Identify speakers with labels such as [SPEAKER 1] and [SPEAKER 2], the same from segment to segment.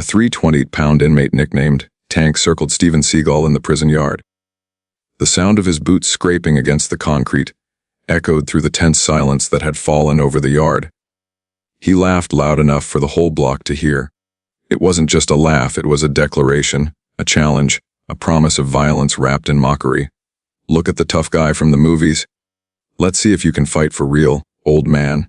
[SPEAKER 1] 320-pound inmate nicknamed Tank circled Steven Seagal in the prison yard. The sound of his boots scraping against the concrete echoed through the tense silence that had fallen over the yard. He laughed loud enough for the whole block to hear. It wasn't just a laugh, it was a declaration, a challenge, a promise of violence wrapped in mockery. Look at the tough guy from the movies. Let's see if you can fight for real, old man.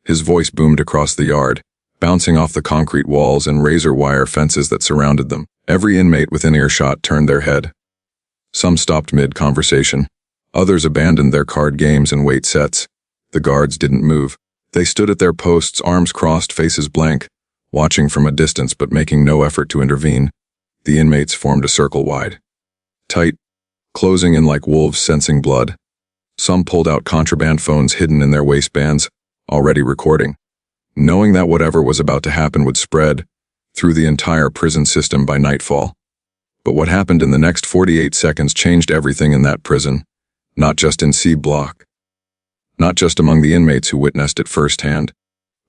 [SPEAKER 1] His voice boomed across the yard, bouncing off the concrete walls and razor wire fences that surrounded them. Every inmate within earshot turned their head. Some stopped mid-conversation. Others abandoned their card games and weight sets. The guards didn't move. They stood at their posts, arms crossed, faces blank, watching from a distance but making no effort to intervene. The inmates formed a circle wide, tight, closing in like wolves sensing blood. Some pulled out contraband phones hidden in their waistbands, already recording, knowing that whatever was about to happen would spread through the entire prison system by nightfall. But what happened in the next 48 seconds changed everything in that prison, not just in C Block, not just among the inmates who witnessed it firsthand,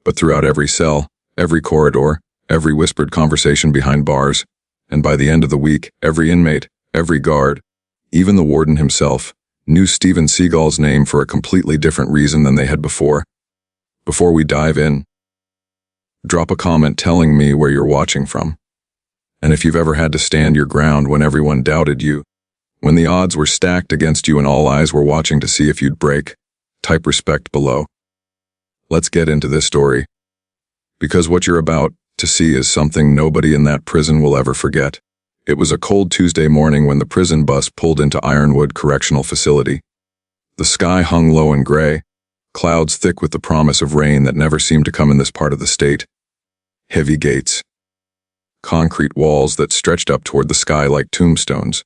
[SPEAKER 1] but throughout every cell, every corridor, every whispered conversation behind bars, and by the end of the week, every inmate, every guard, even the warden himself, knew Steven Seagal's name for a completely different reason than they had before. Before we dive in, drop a comment telling me where you're watching from. And if you've ever had to stand your ground when everyone doubted you, when the odds were stacked against you and all eyes were watching to see if you'd break, type respect below. Let's get into this story, because what you're about to see is something nobody in that prison will ever forget. It was a cold Tuesday morning when the prison bus pulled into Ironwood Correctional Facility. The sky hung low and gray, clouds thick with the promise of rain that never seemed to come in this part of the state. Heavy gates, concrete walls that stretched up toward the sky like tombstones,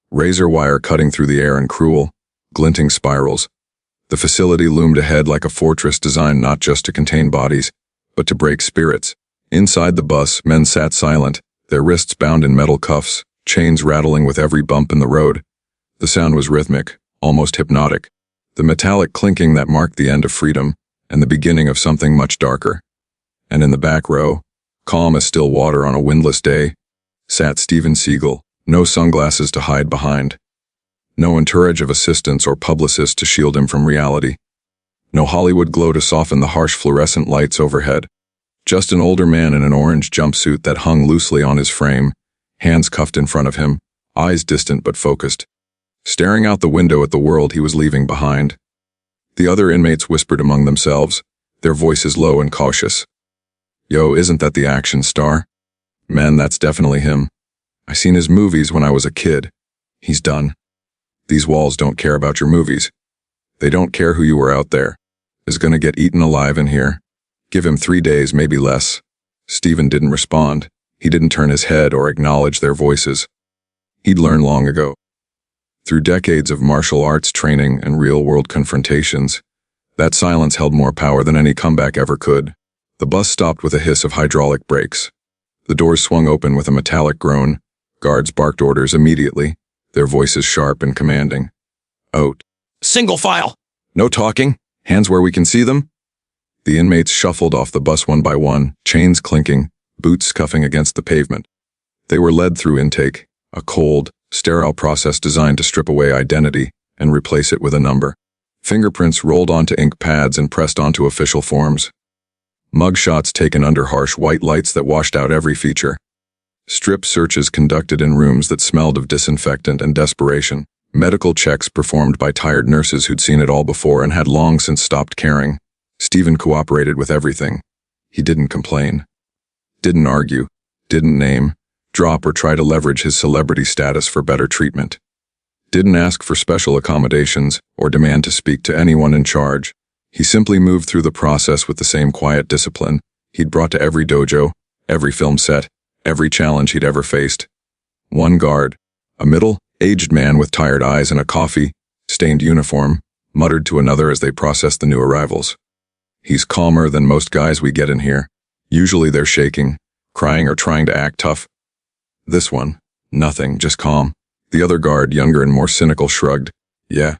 [SPEAKER 1] razor wire cutting through the air in cruel, glinting spirals. The facility loomed ahead like a fortress designed not just to contain bodies, but to break spirits. Inside the bus, men sat silent, their wrists bound in metal cuffs, chains rattling with every bump in the road. The sound was rhythmic, almost hypnotic, the metallic clinking that marked the end of freedom and the beginning of something much darker. And in the back row, calm as still water on a windless day, sat Steven Seagal, no sunglasses to hide behind, no entourage of assistants or publicists to shield him from reality, no Hollywood glow to soften the harsh fluorescent lights overhead. Just an older man in an orange jumpsuit that hung loosely on his frame, hands cuffed in front of him, eyes distant but focused, staring out the window at the world he was leaving behind. The other inmates whispered among themselves, their voices low and cautious. "Yo, isn't that the action star? Man, that's definitely him. I seen his movies when I was a kid. He's done. These walls don't care about your movies. They don't care who you were out there. Is gonna get eaten alive in here. Give him 3 days, maybe less." Steven didn't respond. He didn't turn his head or acknowledge their voices. He'd learned long ago, through decades of martial arts training and real-world confrontations, that silence held more power than any comeback ever could. The bus stopped with a hiss of hydraulic brakes. The doors swung open with a metallic groan. Guards barked orders immediately, their voices sharp and commanding. "Out.
[SPEAKER 2] Single file.
[SPEAKER 1] No talking. Hands where we can see them." The inmates shuffled off the bus one by one, chains clinking, boots scuffing against the pavement. They were led through intake, a cold, sterile process designed to strip away identity and replace it with a number. Fingerprints rolled onto ink pads and pressed onto official forms. Mugshots taken under harsh white lights that washed out every feature. Strip searches conducted in rooms that smelled of disinfectant and desperation. Medical checks performed by tired nurses who'd seen it all before and had long since stopped caring. Steven cooperated with everything. He didn't complain, didn't argue, didn't name, drop or try to leverage his celebrity status for better treatment. Didn't ask for special accommodations or demand to speak to anyone in charge. He simply moved through the process with the same quiet discipline he'd brought to every dojo, every film set, every challenge he'd ever faced. One guard, a middle-aged man with tired eyes and a coffee-stained uniform, muttered to another as they processed the new arrivals. "He's calmer than most guys we get in here. Usually they're shaking, crying or trying to act tough. This one, nothing, just calm." The other guard, younger and more cynical, shrugged. "Yeah.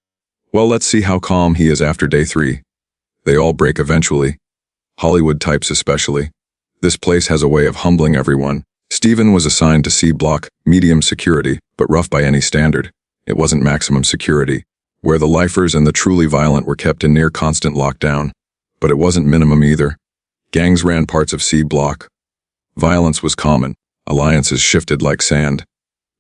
[SPEAKER 1] Well, let's see how calm he is after day 3. They all break eventually. Hollywood types especially. This place has a way of humbling everyone. Steven was assigned to C block, medium security, but rough by any standard. It wasn't maximum security, where the lifers and the truly violent were kept in near constant lockdown. But it wasn't minimum either. Gangs ran parts of C block. Violence was common. Alliances shifted like sand.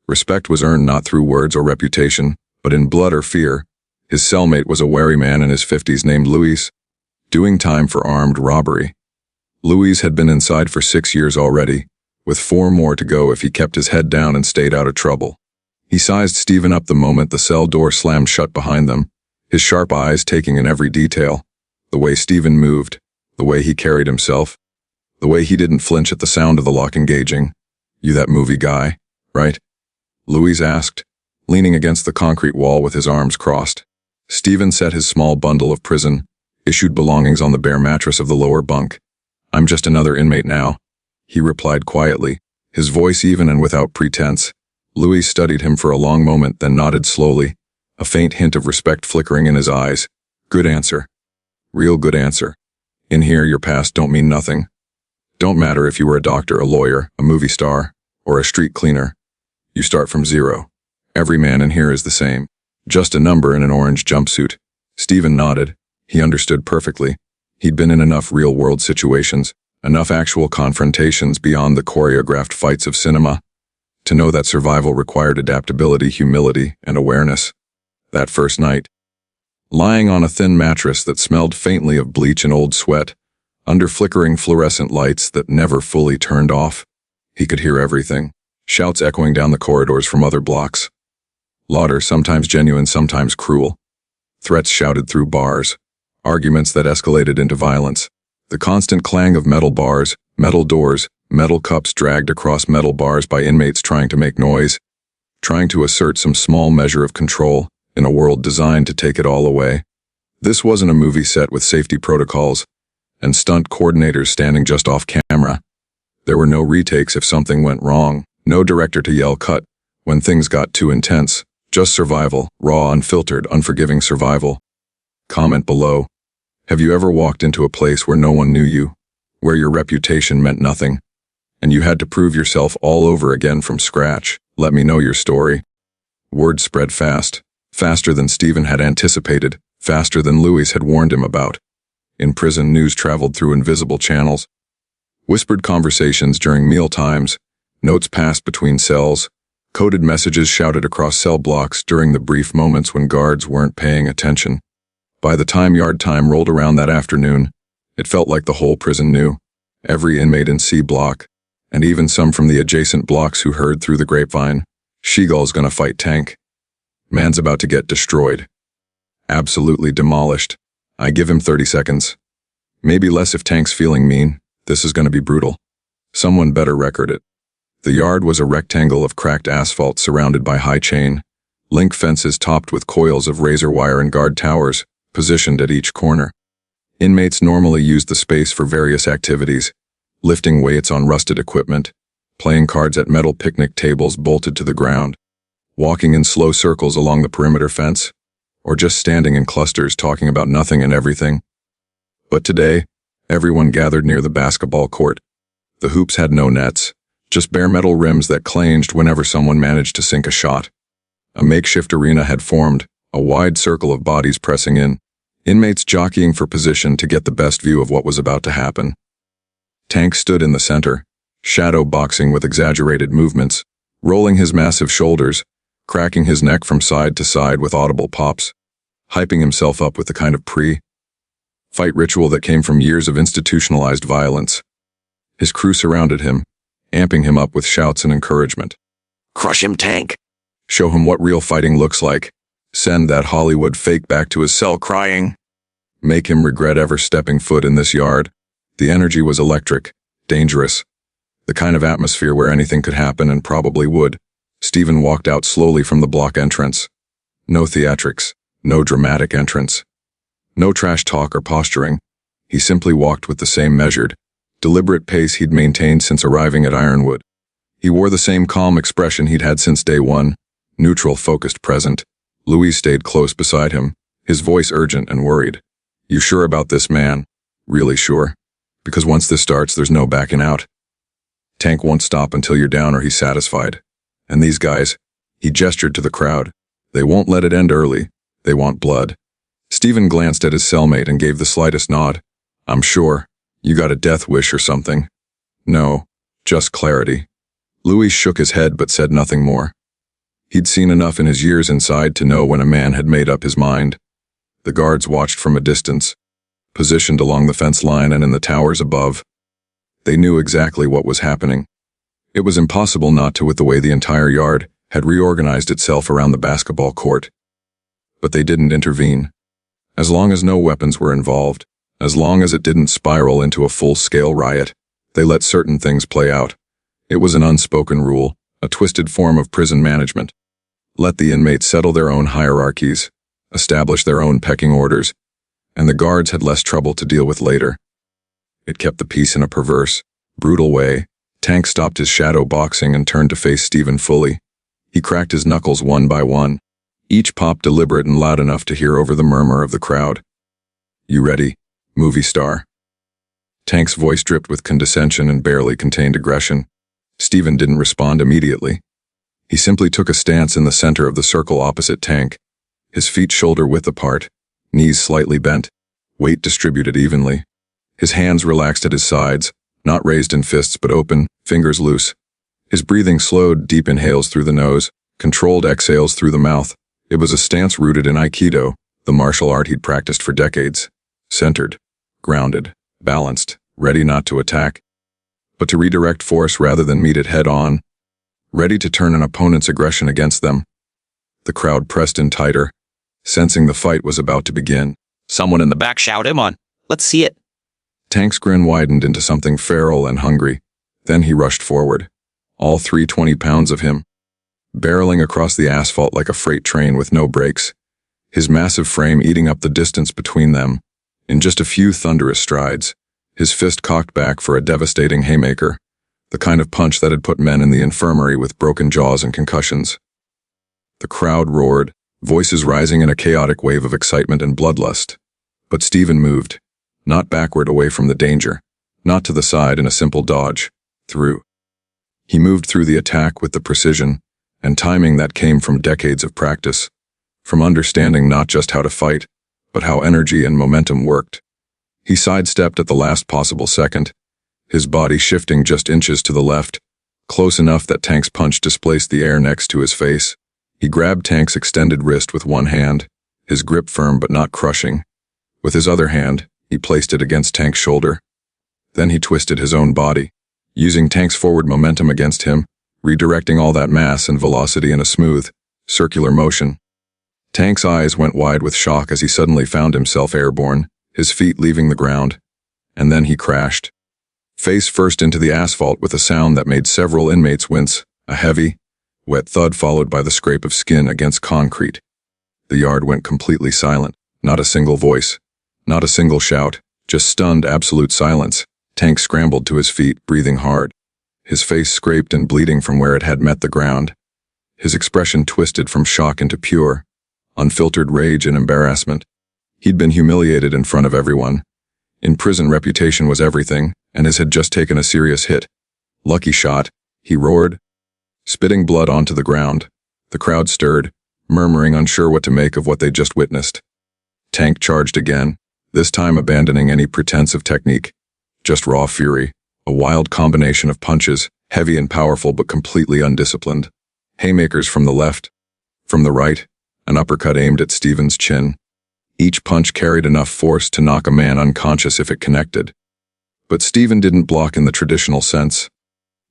[SPEAKER 1] Respect was earned not through words or reputation, but in blood or fear. His cellmate was a wary man in his 50s named Luis, doing time for armed robbery. Luis had been inside for 6 years already, with 4 more to go if he kept his head down and stayed out of trouble. He sized Steven up the moment the cell door slammed shut behind them, his sharp eyes taking in every detail. The way Steven moved, the way he carried himself, the way he didn't flinch at the sound of the lock engaging. "You that movie guy, right?" Luis asked, leaning against the concrete wall with his arms crossed. Steven set his small bundle of prison-issued belongings on the bare mattress of the lower bunk. "I'm just another inmate now," he replied quietly, his voice even and without pretense. Luis studied him for a long moment, then nodded slowly, a faint hint of respect flickering in his eyes. "Good answer. Real good answer. In here, your past don't mean nothing. Don't matter if you were a doctor, a lawyer, a movie star, or a street cleaner. You start from zero. Every man in here is the same. Just a number in an orange jumpsuit." Steven nodded. He understood perfectly. He'd been in enough real-world situations, enough actual confrontations beyond the choreographed fights of cinema, to know that survival required adaptability, humility, and awareness. That first night, lying on a thin mattress that smelled faintly of bleach and old sweat, under flickering fluorescent lights that never fully turned off, he could hear everything. Shouts echoing down the corridors from other blocks. Laughter, sometimes genuine, sometimes cruel. Threats shouted through bars. Arguments that escalated into violence. The constant clang of metal bars, metal doors, metal cups dragged across metal bars by inmates trying to make noise, trying to assert some small measure of control in a world designed to take it all away. This wasn't a movie set with safety protocols and stunt coordinators standing just off camera. There were no retakes if something went wrong, no director to yell cut when things got too intense, just survival, raw, unfiltered, unforgiving survival. Comment below. Have you ever walked into a place where no one knew you, where your reputation meant nothing, and you had to prove yourself all over again from scratch? Let me know your story. Word spread fast, faster than Steven had anticipated, faster than Luis had warned him about. In prison, news traveled through invisible channels. Whispered conversations during meal times, notes passed between cells, coded messages shouted across cell blocks during the brief moments when guards weren't paying attention. By the time yard time rolled around that afternoon, it felt like the whole prison knew. Every inmate in C block, and even some from the adjacent blocks who heard through the grapevine, Seagal's gonna fight Tank. Man's about to get destroyed. Absolutely demolished. I give him 30 seconds. Maybe less if Tank's feeling mean. This is gonna be brutal. Someone better record it. The yard was a rectangle of cracked asphalt surrounded by high chain link fences topped with coils of razor wire and guard towers, positioned at each corner. Inmates normally used the space for various activities, lifting weights on rusted equipment, playing cards at metal picnic tables bolted to the ground, walking in slow circles along the perimeter fence, or just standing in clusters talking about nothing and everything. But today, everyone gathered near the basketball court. The hoops had no nets, just bare metal rims that clanged whenever someone managed to sink a shot. A makeshift arena had formed, a wide circle of bodies pressing in, inmates jockeying for position to get the best view of what was about to happen. Tank stood in the center, shadow boxing with exaggerated movements, rolling his massive shoulders, cracking his neck from side to side with audible pops, hyping himself up with the kind of pre-fight ritual that came from years of institutionalized violence. His crew surrounded him, amping him up with shouts and encouragement.
[SPEAKER 2] "Crush him, Tank.
[SPEAKER 1] Show him what real fighting looks like. Send that Hollywood fake back to his cell crying. Make him regret ever stepping foot in this yard." The energy was electric, dangerous, the kind of atmosphere where anything could happen and probably would. Steven walked out slowly from the block entrance. No theatrics, no dramatic entrance. No trash talk or posturing. He simply walked with the same measured, deliberate pace he'd maintained since arriving at Ironwood. He wore the same calm expression he'd had since day one, neutral, focused, present. Luis stayed close beside him, his voice urgent and worried. "You sure about this, man? Really sure? Because once this starts, there's no backing out. Tank won't stop until you're down or he's satisfied. And these guys, he gestured to the crowd, they won't let it end early. They want blood. Steven glanced at his cellmate and gave the slightest nod. I'm sure. You got a death wish or something. No, just clarity. Louis shook his head but said nothing more. He'd seen enough in his years inside to know when a man had made up his mind. The guards watched from a distance, positioned along the fence line and in the towers above. They knew exactly what was happening. It was impossible not to with the way the entire yard had reorganized itself around the basketball court. But they didn't intervene. As long as no weapons were involved, as long as it didn't spiral into a full-scale riot, they let certain things play out. It was an unspoken rule, a twisted form of prison management. Let the inmates settle their own hierarchies, establish their own pecking orders, and the guards had less trouble to deal with later. It kept the peace in a perverse, brutal way. Tank stopped his shadow boxing and turned to face Steven fully. He cracked his knuckles one by one, each pop deliberate and loud enough to hear over the murmur of the crowd. You ready, movie star? Tank's voice dripped with condescension and barely contained aggression. Steven didn't respond immediately. He simply took a stance in the center of the circle opposite Tank, his feet shoulder-width apart, knees slightly bent, weight distributed evenly. His hands relaxed at his sides, not raised in fists but open, fingers loose. His breathing slowed, deep inhales through the nose, controlled exhales through the mouth. It was a stance rooted in Aikido, the martial art he'd practiced for decades. Centered, grounded, balanced, ready not to attack, but to redirect force rather than meet it head-on. Ready to turn an opponent's aggression against them. The crowd pressed in tighter, sensing the fight was about to begin.
[SPEAKER 2] Someone in the back shout him on. Let's see it.
[SPEAKER 1] Tank's grin widened into something feral and hungry. Then he rushed forward, all 320 pounds of him, barreling across the asphalt like a freight train with no brakes, his massive frame eating up the distance between them. In just a few thunderous strides, his fist cocked back for a devastating haymaker, the kind of punch that had put men in the infirmary with broken jaws and concussions. The crowd roared, voices rising in a chaotic wave of excitement and bloodlust. But Steven moved, not backward away from the danger, not to the side in a simple dodge, through. He moved through the attack with the precision and timing that came from decades of practice, from understanding not just how to fight, but how energy and momentum worked. He sidestepped at the last possible second, his body shifting just inches to the left, close enough that Tank's punch displaced the air next to his face. He grabbed Tank's extended wrist with one hand, his grip firm but not crushing. With his other hand, he placed it against Tank's shoulder. Then he twisted his own body, using Tank's forward momentum against him, redirecting all that mass and velocity in a smooth, circular motion. Tank's eyes went wide with shock as he suddenly found himself airborne, his feet leaving the ground. And then he crashed, face first into the asphalt with a sound that made several inmates wince, a heavy, wet thud followed by the scrape of skin against concrete. The yard went completely silent, not a single voice, not a single shout, just stunned absolute silence. Tank scrambled to his feet, breathing hard, his face scraped and bleeding from where it had met the ground. His expression twisted from shock into pure, unfiltered rage and embarrassment. He'd been humiliated in front of everyone. In prison, reputation was everything, and his had just taken a serious hit. Lucky shot, he roared, spitting blood onto the ground. The crowd stirred, murmuring, unsure what to make of what they'd just witnessed. Tank charged again, this time abandoning any pretense of technique. Just raw fury, a wild combination of punches, heavy and powerful but completely undisciplined. Haymakers from the left, from the right, an uppercut aimed at Steven's chin. Each punch carried enough force to knock a man unconscious if it connected. But Steven didn't block in the traditional sense.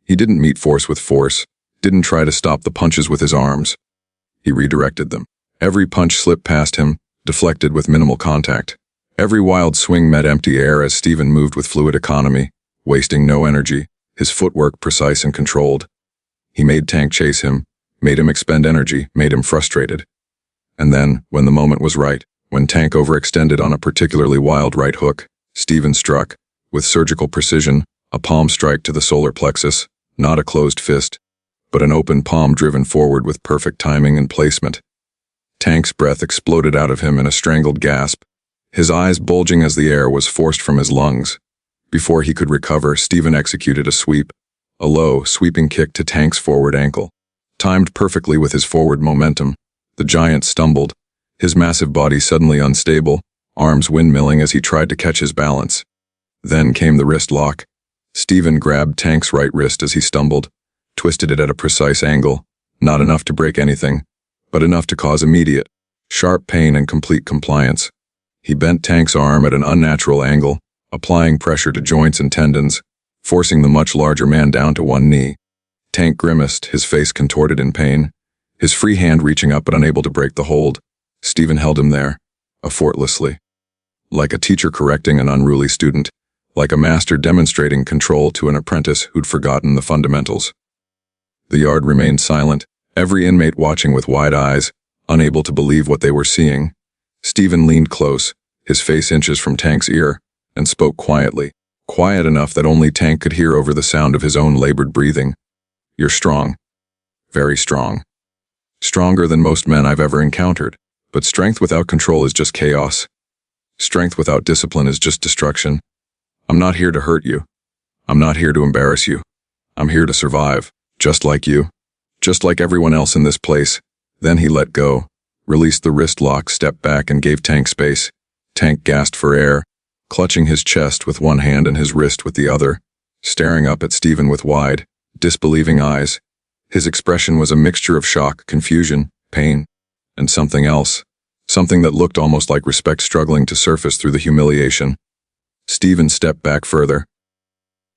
[SPEAKER 1] He didn't meet force with force, didn't try to stop the punches with his arms. He redirected them. Every punch slipped past him, deflected with minimal contact. Every wild swing met empty air as Steven moved with fluid economy, wasting no energy, his footwork precise and controlled. He made Tank chase him, made him expend energy, made him frustrated. And then, when the moment was right, when Tank overextended on a particularly wild right hook, Steven struck, with surgical precision, a palm strike to the solar plexus, not a closed fist, but an open palm driven forward with perfect timing and placement. Tank's breath exploded out of him in a strangled gasp, his eyes bulging as the air was forced from his lungs. Before he could recover, Steven executed a sweep, a low, sweeping kick to Tank's forward ankle. Timed perfectly with his forward momentum, the giant stumbled, his massive body suddenly unstable, arms windmilling as he tried to catch his balance. Then came the wrist lock. Steven grabbed Tank's right wrist as he stumbled, twisted it at a precise angle, not enough to break anything, but enough to cause immediate, sharp pain and complete compliance. He bent Tank's arm at an unnatural angle, applying pressure to joints and tendons, forcing the much larger man down to one knee. Tank grimaced, his face contorted in pain, his free hand reaching up but unable to break the hold. Steven held him there, effortlessly. Like a teacher correcting an unruly student, like a master demonstrating control to an apprentice who'd forgotten the fundamentals. The yard remained silent, every inmate watching with wide eyes, unable to believe what they were seeing. Steven leaned close, his face inches from Tank's ear, and spoke quietly, quiet enough that only Tank could hear over the sound of his own labored breathing. "You're strong. Very strong. Stronger than most men I've ever encountered, but strength without control is just chaos. Strength without discipline is just destruction. I'm not here to hurt you. I'm not here to embarrass you. I'm here to survive, just like you, just like everyone else in this place." Then he let go, released the wrist lock, stepped back and gave Tank space. Tank gasped for air, clutching his chest with one hand and his wrist with the other, staring up at Steven with wide, disbelieving eyes. His expression was a mixture of shock, confusion, pain, and something else, something that looked almost like respect struggling to surface through the humiliation. Steven stepped back further,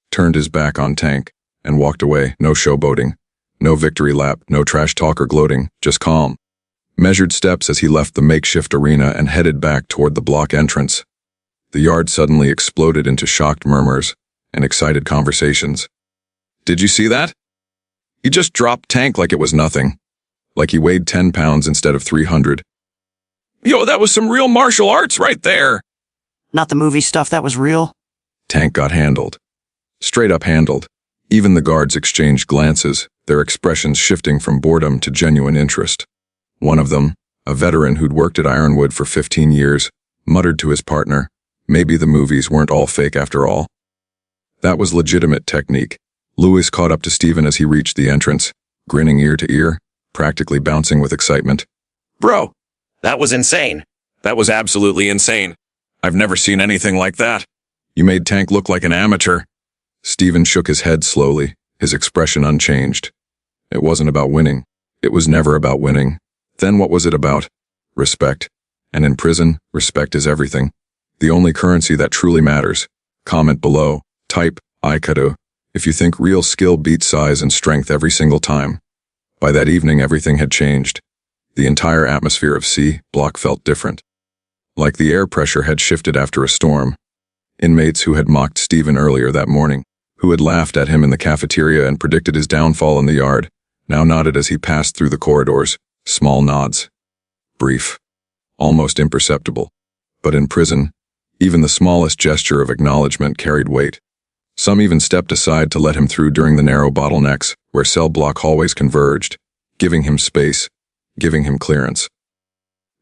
[SPEAKER 1] turned his back on Tank, and walked away. No showboating, no victory lap, no trash talk or gloating, just calm, measured steps as he left the makeshift arena and headed back toward the block entrance. The yard suddenly exploded into shocked murmurs and excited conversations. "Did you see that? He just dropped Tank like it was nothing. Like he weighed 10 pounds instead of 300. Yo, that was some real martial arts right there."
[SPEAKER 3] Not the movie stuff, that was real.
[SPEAKER 1] Tank got handled. Straight up handled. Even the guards exchanged glances, their expressions shifting from boredom to genuine interest. One of them, a veteran who'd worked at Ironwood for 15 years, muttered to his partner, maybe the movies weren't all fake after all. That was legitimate technique. Lewis caught up to Steven as he reached the entrance, grinning ear to ear, practically bouncing with excitement.
[SPEAKER 2] Bro, that was insane.
[SPEAKER 1] That was absolutely insane. I've never seen anything like that. You made Tank look like an amateur. Steven shook his head slowly, his expression unchanged. It wasn't about winning. It was never about winning. Then what was it about? Respect. And in prison, respect is everything. The only currency that truly matters. Comment below. Type, Aikado, if you think real skill beats size and strength every single time. By that evening, everything had changed. The entire atmosphere of C Block felt different. Like the air pressure had shifted after a storm. Inmates who had mocked Steven earlier that morning, who had laughed at him in the cafeteria and predicted his downfall in the yard, now nodded as he passed through the corridors, small nods. Brief. Almost imperceptible. But in prison, even the smallest gesture of acknowledgement carried weight. Some even stepped aside to let him through during the narrow bottlenecks where cell block hallways converged, giving him space, giving him clearance.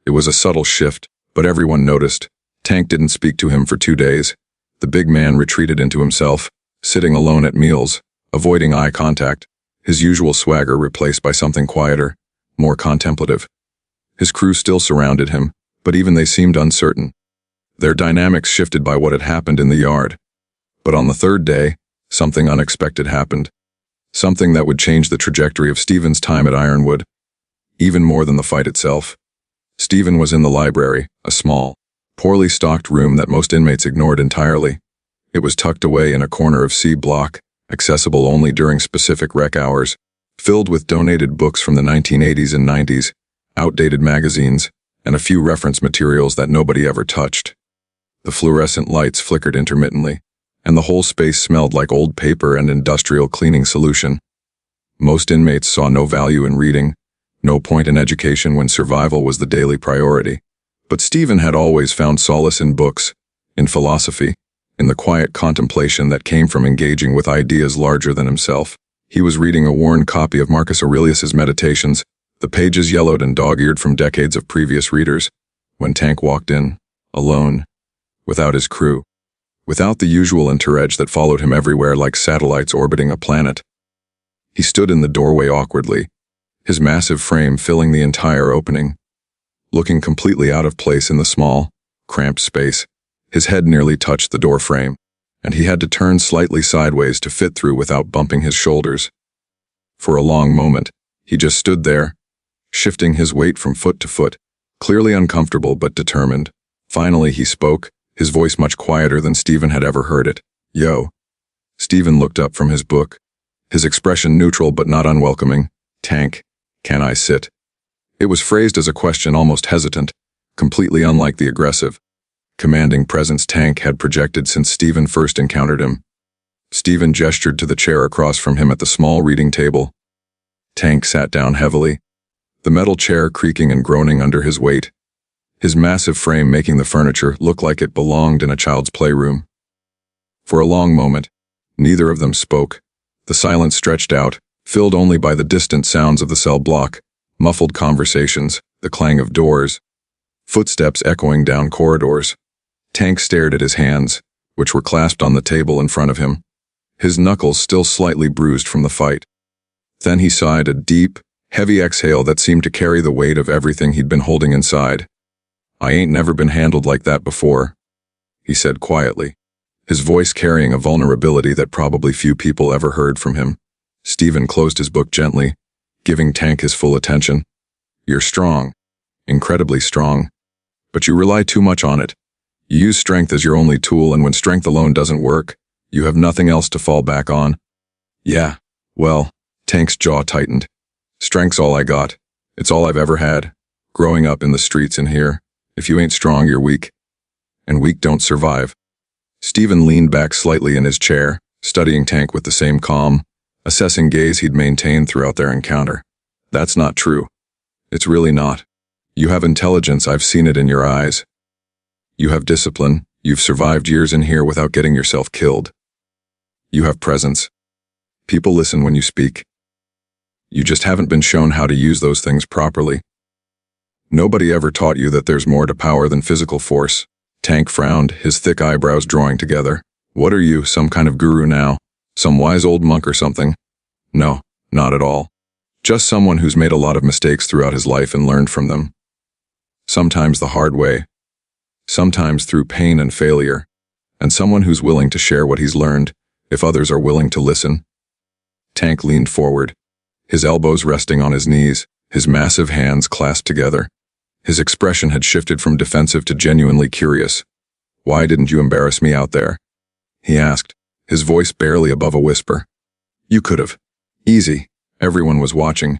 [SPEAKER 1] It was a subtle shift, but everyone noticed. Tank didn't speak to him for 2 days. The big man retreated into himself, sitting alone at meals, avoiding eye contact, his usual swagger replaced by something quieter, more contemplative. His crew still surrounded him, but even they seemed uncertain. Their dynamics shifted by what had happened in the yard. But on the 3rd day, something unexpected happened. Something that would change the trajectory of Steven's time at Ironwood. Even more than the fight itself. Steven was in the library, a small, poorly stocked room that most inmates ignored entirely. It was tucked away in a corner of C Block, accessible only during specific rec hours, filled with donated books from the 1980s and 90s, outdated magazines, and a few reference materials that nobody ever touched. The fluorescent lights flickered intermittently, and the whole space smelled like old paper and industrial cleaning solution. Most inmates saw no value in reading, no point in education when survival was the daily priority. But Steven had always found solace in books, in philosophy, in the quiet contemplation that came from engaging with ideas larger than himself. He was reading a worn copy of Marcus Aurelius's Meditations, the pages yellowed and dog-eared from decades of previous readers, when Tank walked in, alone, without his crew, without the usual entourage that followed him everywhere like satellites orbiting a planet. He stood in the doorway awkwardly, his massive frame filling the entire opening. Looking completely out of place in the small, cramped space, his head nearly touched the door frame, and he had to turn slightly sideways to fit through without bumping his shoulders. For a long moment, he just stood there, shifting his weight from foot to foot, clearly uncomfortable but determined. Finally he spoke, his voice much quieter than Steven had ever heard it. "Yo." Steven looked up from his book, his expression neutral but not unwelcoming. "Tank, can I sit?" It was phrased as a question, almost hesitant, completely unlike the aggressive, commanding presence Tank had projected since Steven first encountered him. Steven gestured to the chair across from him at the small reading table. Tank sat down heavily, the metal chair creaking and groaning under his weight, his massive frame making the furniture look like it belonged in a child's playroom. For a long moment, neither of them spoke. The silence stretched out, filled only by the distant sounds of the cell block, muffled conversations, the clang of doors, footsteps echoing down corridors. Tank stared at his hands, which were clasped on the table in front of him, his knuckles still slightly bruised from the fight. Then he sighed a deep, heavy exhale that seemed to carry the weight of everything he'd been holding inside. "I ain't never been handled like that before," he said quietly, his voice carrying a vulnerability that probably few people ever heard from him. Steven closed his book gently, giving Tank his full attention. "You're strong, incredibly strong, but you rely too much on it. You use strength as your only tool, and when strength alone doesn't work, you have nothing else to fall back on." "Yeah, well," Tank's jaw tightened. "Strength's all I got. It's all I've ever had. Growing up in the streets in here, if you ain't strong, you're weak. And weak don't survive." Steven leaned back slightly in his chair, studying Tank with the same calm, assessing gaze he'd maintained throughout their encounter. "That's not true. It's really not. You have intelligence, I've seen it in your eyes. You have discipline, you've survived years in here without getting yourself killed. You have presence. People listen when you speak. You just haven't been shown how to use those things properly. Nobody ever taught you that there's more to power than physical force." Tank frowned, his thick eyebrows drawing together. "What are you, some kind of guru now? Some wise old monk or something?" "No, not at all. Just someone who's made a lot of mistakes throughout his life and learned from them. Sometimes the hard way, sometimes through pain and failure, and someone who's willing to share what he's learned, if others are willing to listen." Tank leaned forward, his elbows resting on his knees, his massive hands clasped together. His expression had shifted from defensive to genuinely curious. "Why didn't you embarrass me out there?" he asked, his voice barely above a whisper. "You could have. Easy. Everyone was watching.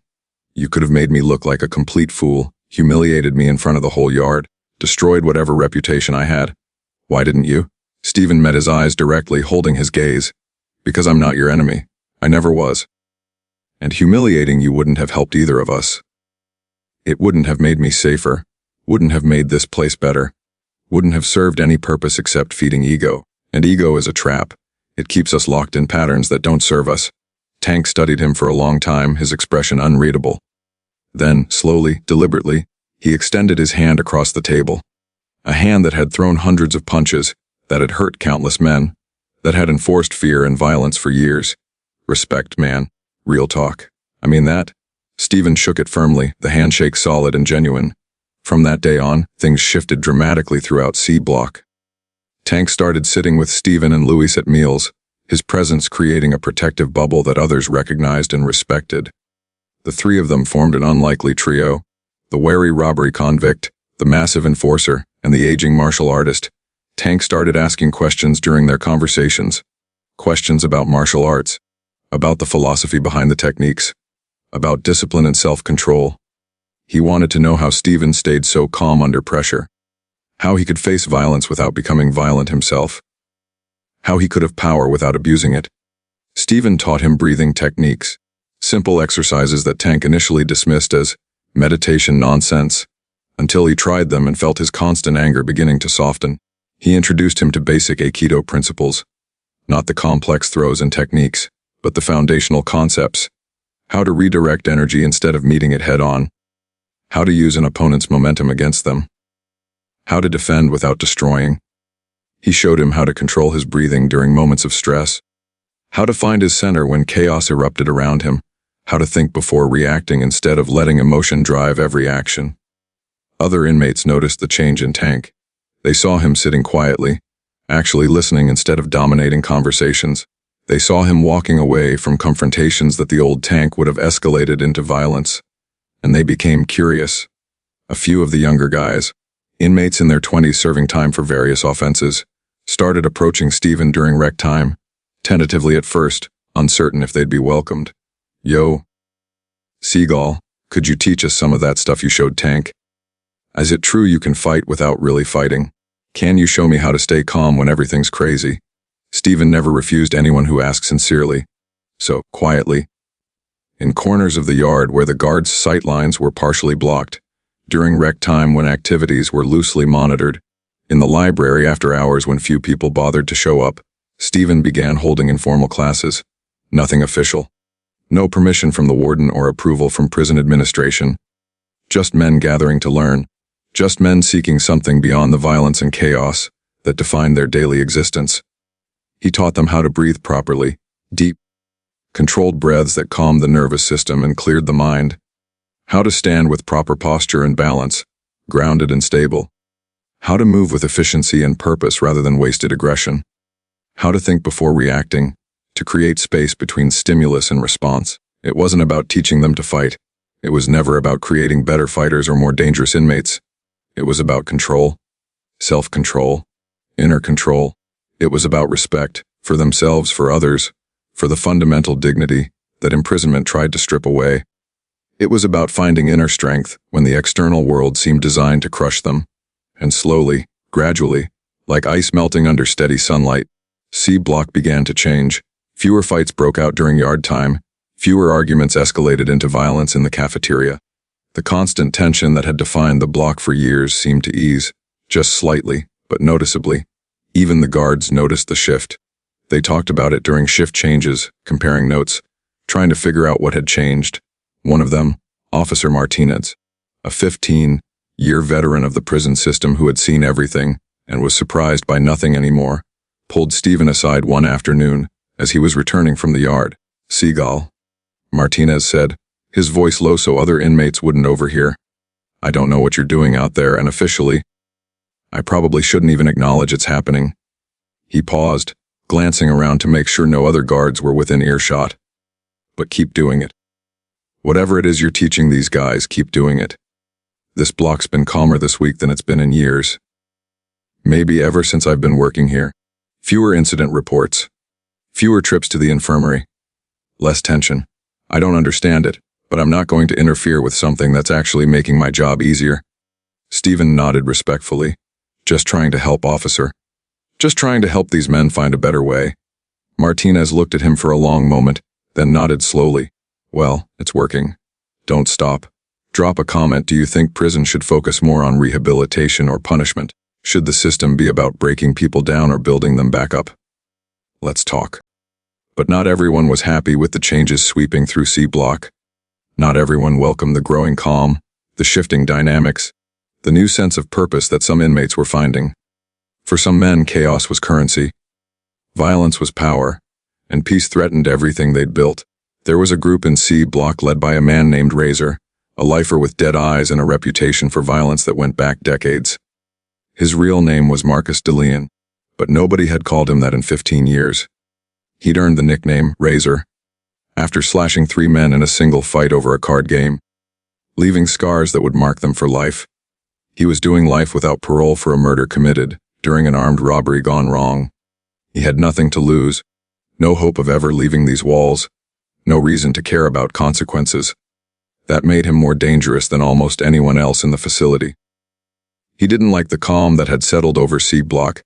[SPEAKER 1] You could have made me look like a complete fool, humiliated me in front of the whole yard, destroyed whatever reputation I had. Why didn't you?" Steven met his eyes directly, holding his gaze. "Because I'm not your enemy. I never was. And humiliating you wouldn't have helped either of us. It wouldn't have made me safer, wouldn't have made this place better, wouldn't have served any purpose except feeding ego. And ego is a trap. It keeps us locked in patterns that don't serve us." Tank studied him for a long time, his expression unreadable. Then, slowly, deliberately, he extended his hand across the table. A hand that had thrown hundreds of punches, that had hurt countless men, that had enforced fear and violence for years. "Respect, man. Real talk. I mean that." Steven shook it firmly, the handshake solid and genuine. From that day on, things shifted dramatically throughout C Block. Tank started sitting with Steven and Luis at meals, his presence creating a protective bubble that others recognized and respected. The three of them formed an unlikely trio: the wary robbery convict, the massive enforcer, and the aging martial artist. Tank started asking questions during their conversations. Questions about martial arts, about the philosophy behind the techniques, about discipline and self-control. He wanted to know how Steven stayed so calm under pressure, how he could face violence without becoming violent himself, how he could have power without abusing it. Steven taught him breathing techniques, simple exercises that Tank initially dismissed as meditation nonsense, until he tried them and felt his constant anger beginning to soften. He introduced him to basic Aikido principles, not the complex throws and techniques, but the foundational concepts: how to redirect energy instead of meeting it head-on, how to use an opponent's momentum against them, how to defend without destroying. He showed him how to control his breathing during moments of stress, how to find his center when chaos erupted around him, how to think before reacting instead of letting emotion drive every action. Other inmates noticed the change in Tank. They saw him sitting quietly, actually listening instead of dominating conversations. They saw him walking away from confrontations that the old Tank would have escalated into violence, and they became curious. A few of the younger guys, inmates in their 20s serving time for various offenses, started approaching Steven during rec time, tentatively at first, uncertain if they'd be welcomed. "Yo, Seagal, could you teach us some of that stuff you showed Tank? Is it true you can fight without really fighting? Can you show me how to stay calm when everything's crazy?" Steven never refused anyone who asked sincerely. So, quietly, in corners of the yard where the guards' sight lines were partially blocked, during rec time when activities were loosely monitored, in the library after hours when few people bothered to show up, Steven began holding informal classes. Nothing official. No permission from the warden or approval from prison administration. Just men gathering to learn. Just men seeking something beyond the violence and chaos that defined their daily existence. He taught them how to breathe properly, deep, controlled breaths that calmed the nervous system and cleared the mind. How to stand with proper posture and balance, grounded and stable. How to move with efficiency and purpose rather than wasted aggression. How to think before reacting, to create space between stimulus and response. It wasn't about teaching them to fight. It was never about creating better fighters or more dangerous inmates. It was about control, self-control, inner control. It was about respect, for themselves, for others, for the fundamental dignity that imprisonment tried to strip away. It was about finding inner strength when the external world seemed designed to crush them. And slowly, gradually, like ice melting under steady sunlight, C Block began to change. Fewer fights broke out during yard time. Fewer arguments escalated into violence in the cafeteria. The constant tension that had defined the block for years seemed to ease, just slightly, but noticeably. Even the guards noticed the shift. They talked about it during shift changes, comparing notes, trying to figure out what had changed. One of them, Officer Martinez, a 15-year veteran of the prison system who had seen everything and was surprised by nothing anymore, pulled Steven aside one afternoon as he was returning from the yard. "Seagal," Martinez said, his voice low so other inmates wouldn't overhear. "I don't know what you're doing out there, and officially, I probably shouldn't even acknowledge it's happening." He paused, glancing around to make sure no other guards were within earshot. "But keep doing it. Whatever it is you're teaching these guys, keep doing it. This block's been calmer this week than it's been in years. Maybe ever since I've been working here. Fewer incident reports. Fewer trips to the infirmary. Less tension. I don't understand it, but I'm not going to interfere with something that's actually making my job easier." Steven nodded respectfully. "Just trying to help, officer. Just trying to help these men find a better way." Martinez looked at him for a long moment, then nodded slowly. "Well, it's working. Don't stop. Drop a comment. Do you think prison should focus more on rehabilitation or punishment? Should the system be about breaking people down or building them back up? Let's talk." But not everyone was happy with the changes sweeping through C Block. Not everyone welcomed the growing calm, the shifting dynamics, the new sense of purpose that some inmates were finding. For some men, chaos was currency. Violence was power, and peace threatened everything they'd built. There was a group in C Block led by a man named Razor, a lifer with dead eyes and a reputation for violence that went back decades. His real name was Marcus DeLeon, but nobody had called him that in 15 years. He'd earned the nickname Razor after slashing 3 men in a single fight over a card game, leaving scars that would mark them for life. He was doing life without parole for a murder committed during an armed robbery gone wrong. He had nothing to lose, no hope of ever leaving these walls, no reason to care about consequences. That made him more dangerous than almost anyone else in the facility. He didn't like the calm that had settled over C Block.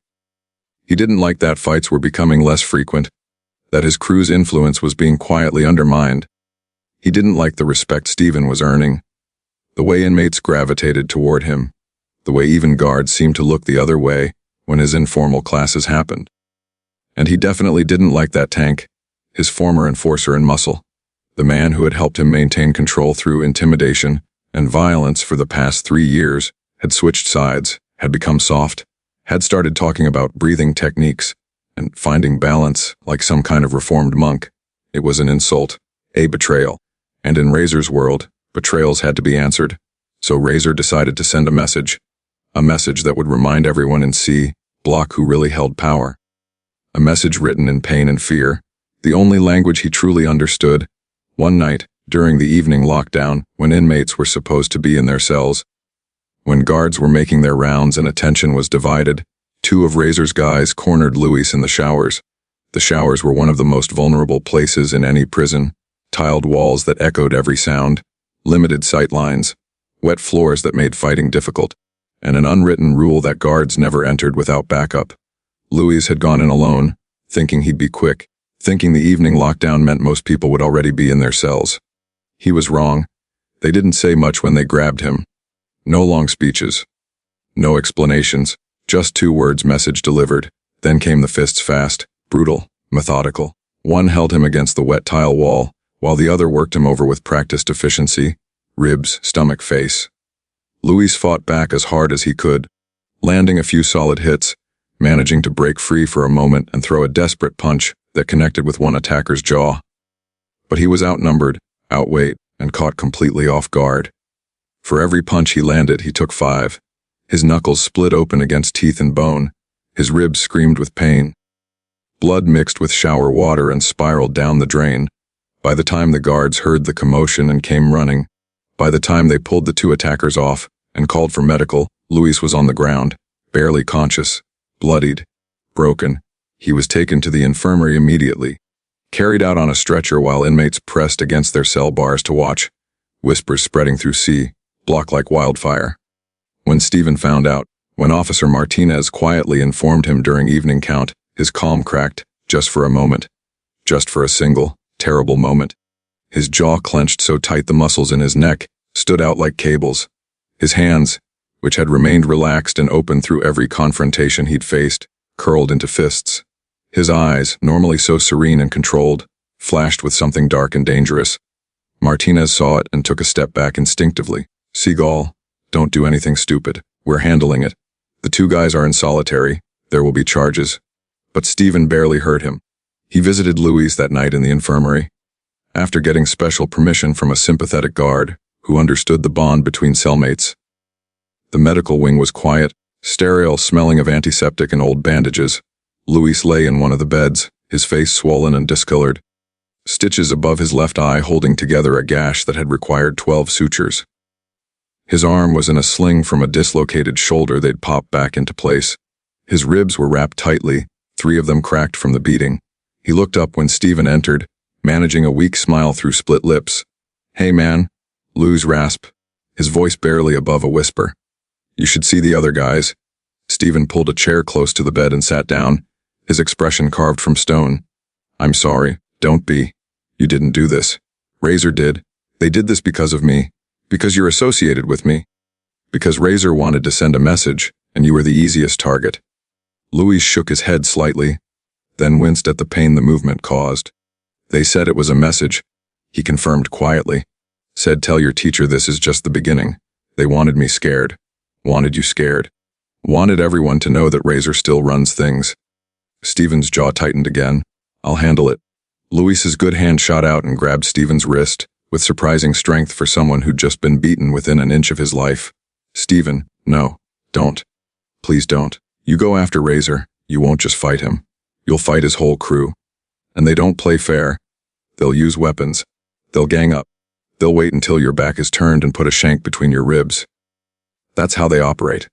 [SPEAKER 1] He didn't like that fights were becoming less frequent, that his crew's influence was being quietly undermined. He didn't like the respect Steven was earning, the way inmates gravitated toward him, the way even guards seemed to look the other way when his informal classes happened. And he definitely didn't like that Tank, his former enforcer and muscle, the man who had helped him maintain control through intimidation and violence for the past 3 years, had switched sides, had become soft, had started talking about breathing techniques and finding balance like some kind of reformed monk. It was an insult, a betrayal. And in Razor's world, betrayals had to be answered. So Razor decided to send a message that would remind everyone in C Block who really held power. A message written in pain and fear, the only language he truly understood. One night, during the evening lockdown, when inmates were supposed to be in their cells, when guards were making their rounds and attention was divided, two of Razor's guys cornered Luis in the showers. The showers were one of the most vulnerable places in any prison, tiled walls that echoed every sound, limited sight lines, wet floors that made fighting difficult, and an unwritten rule that guards never entered without backup. Luis had gone in alone, thinking he'd be quick, thinking the evening lockdown meant most people would already be in their cells. He was wrong. They didn't say much when they grabbed him. No long speeches. No explanations. Just 2 words, message delivered. Then came the fists, fast, brutal, methodical. One held him against the wet tile wall, while the other worked him over with practiced efficiency, ribs, stomach, face. Luis fought back as hard as he could, landing a few solid hits, managing to break free for a moment and throw a desperate punch that connected with one attacker's jaw. But he was outnumbered, outweighed, and caught completely off guard. For every punch he landed, he took 5. His knuckles split open against teeth and bone. His ribs screamed with pain. Blood mixed with shower water and spiraled down the drain. By the time the guards heard the commotion and came running, by the time they pulled the 2 attackers off and called for medical, Luis was on the ground, barely conscious, bloodied, broken. He was taken to the infirmary immediately, carried out on a stretcher while inmates pressed against their cell bars to watch, whispers spreading through C Block like wildfire. When Steven found out, when Officer Martinez quietly informed him during evening count, his calm cracked, just for a moment. Just for a single, terrible moment. His jaw clenched so tight the muscles in his neck stood out like cables. His hands, which had remained relaxed and open through every confrontation he'd faced, curled into fists. His eyes, normally so serene and controlled, flashed with something dark and dangerous. Martinez saw it and took a step back instinctively. Seagal, don't do anything stupid. We're handling it. The 2 guys are in solitary. There will be charges. But Steven barely heard him. He visited Luis that night in the infirmary. After getting special permission from a sympathetic guard who understood the bond between cellmates. The medical wing was quiet, sterile, smelling of antiseptic and old bandages. Luis lay in one of the beds, his face swollen and discolored. Stitches above his left eye holding together a gash that had required 12 sutures. His arm was in a sling from a dislocated shoulder they'd popped back into place. His ribs were wrapped tightly, 3 of them cracked from the beating. He looked up when Steven entered, managing a weak smile through split lips. "Hey man," Luis rasped, his voice barely above a whisper. "You should see the other guys." Steven pulled a chair close to the bed and sat down, his expression carved from stone. "I'm sorry, don't be. You didn't do this. Razor did. They did this because of me. Because you're associated with me. Because Razor wanted to send a message, and you were the easiest target." Luis shook his head slightly, then winced at the pain the movement caused. "They said it was a message," he confirmed quietly. "Said tell your teacher this is just the beginning. They wanted me scared. Wanted you scared. Wanted everyone to know that Razor still runs things." Steven's jaw tightened again. "I'll handle it." Luis's good hand shot out and grabbed Steven's wrist, with surprising strength for someone who'd just been beaten within an inch of his life. "Steven, no, don't. Please don't. You go after Razor, you won't just fight him. You'll fight his whole crew. And they don't play fair. They'll use weapons. They'll gang up. They'll wait until your back is turned and put a shank between your ribs. That's how they operate.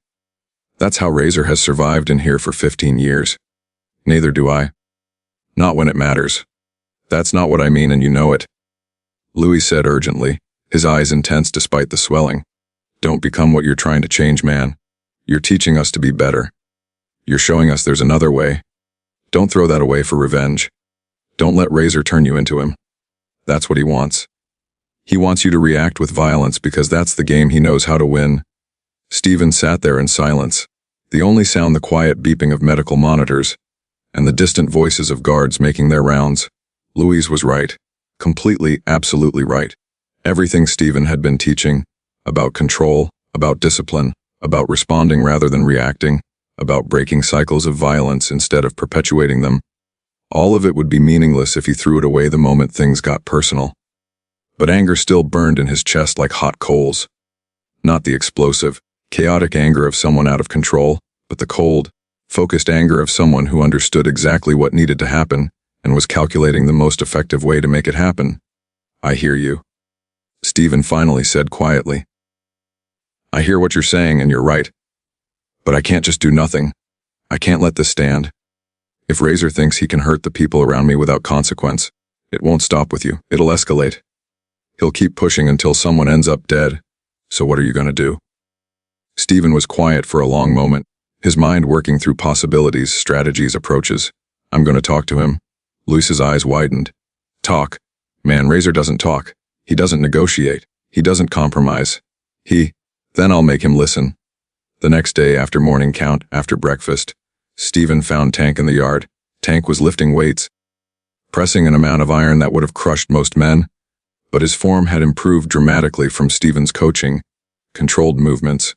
[SPEAKER 1] That's how Razor has survived in here for 15 years. Neither do I. Not when it matters. That's not what I mean, and you know it." Luis said urgently, his eyes intense despite the swelling. "Don't become what you're trying to change, man. You're teaching us to be better. You're showing us there's another way. Don't throw that away for revenge. Don't let Razor turn you into him. That's what he wants. He wants you to react with violence because that's the game he knows how to win." Steven sat there in silence, the only sound the quiet beeping of medical monitors, and the distant voices of guards making their rounds. Luis was right. Completely, absolutely right. Everything Steven had been teaching, about control, about discipline, about responding rather than reacting, about breaking cycles of violence instead of perpetuating them. All of it would be meaningless if he threw it away the moment things got personal. But anger still burned in his chest like hot coals. Not the explosive, chaotic anger of someone out of control, but the cold, focused anger of someone who understood exactly what needed to happen and was calculating the most effective way to make it happen. "I hear you," Steven finally said quietly. "I hear what you're saying and you're right. But I can't just do nothing. I can't let this stand. If Razor thinks he can hurt the people around me without consequence, it won't stop with you. It'll escalate. He'll keep pushing until someone ends up dead. So what are you going to do?" Steven was quiet for a long moment, his mind working through possibilities, strategies, approaches. "I'm going to talk to him." Luis's eyes widened. "Talk? Man, Razor doesn't talk. He doesn't negotiate. He doesn't compromise. Then I'll make him listen." The next day, after morning count, after breakfast, Steven found Tank in the yard. Tank was lifting weights, pressing an amount of iron that would have crushed most men, but his form had improved dramatically from Steven's coaching, controlled movements,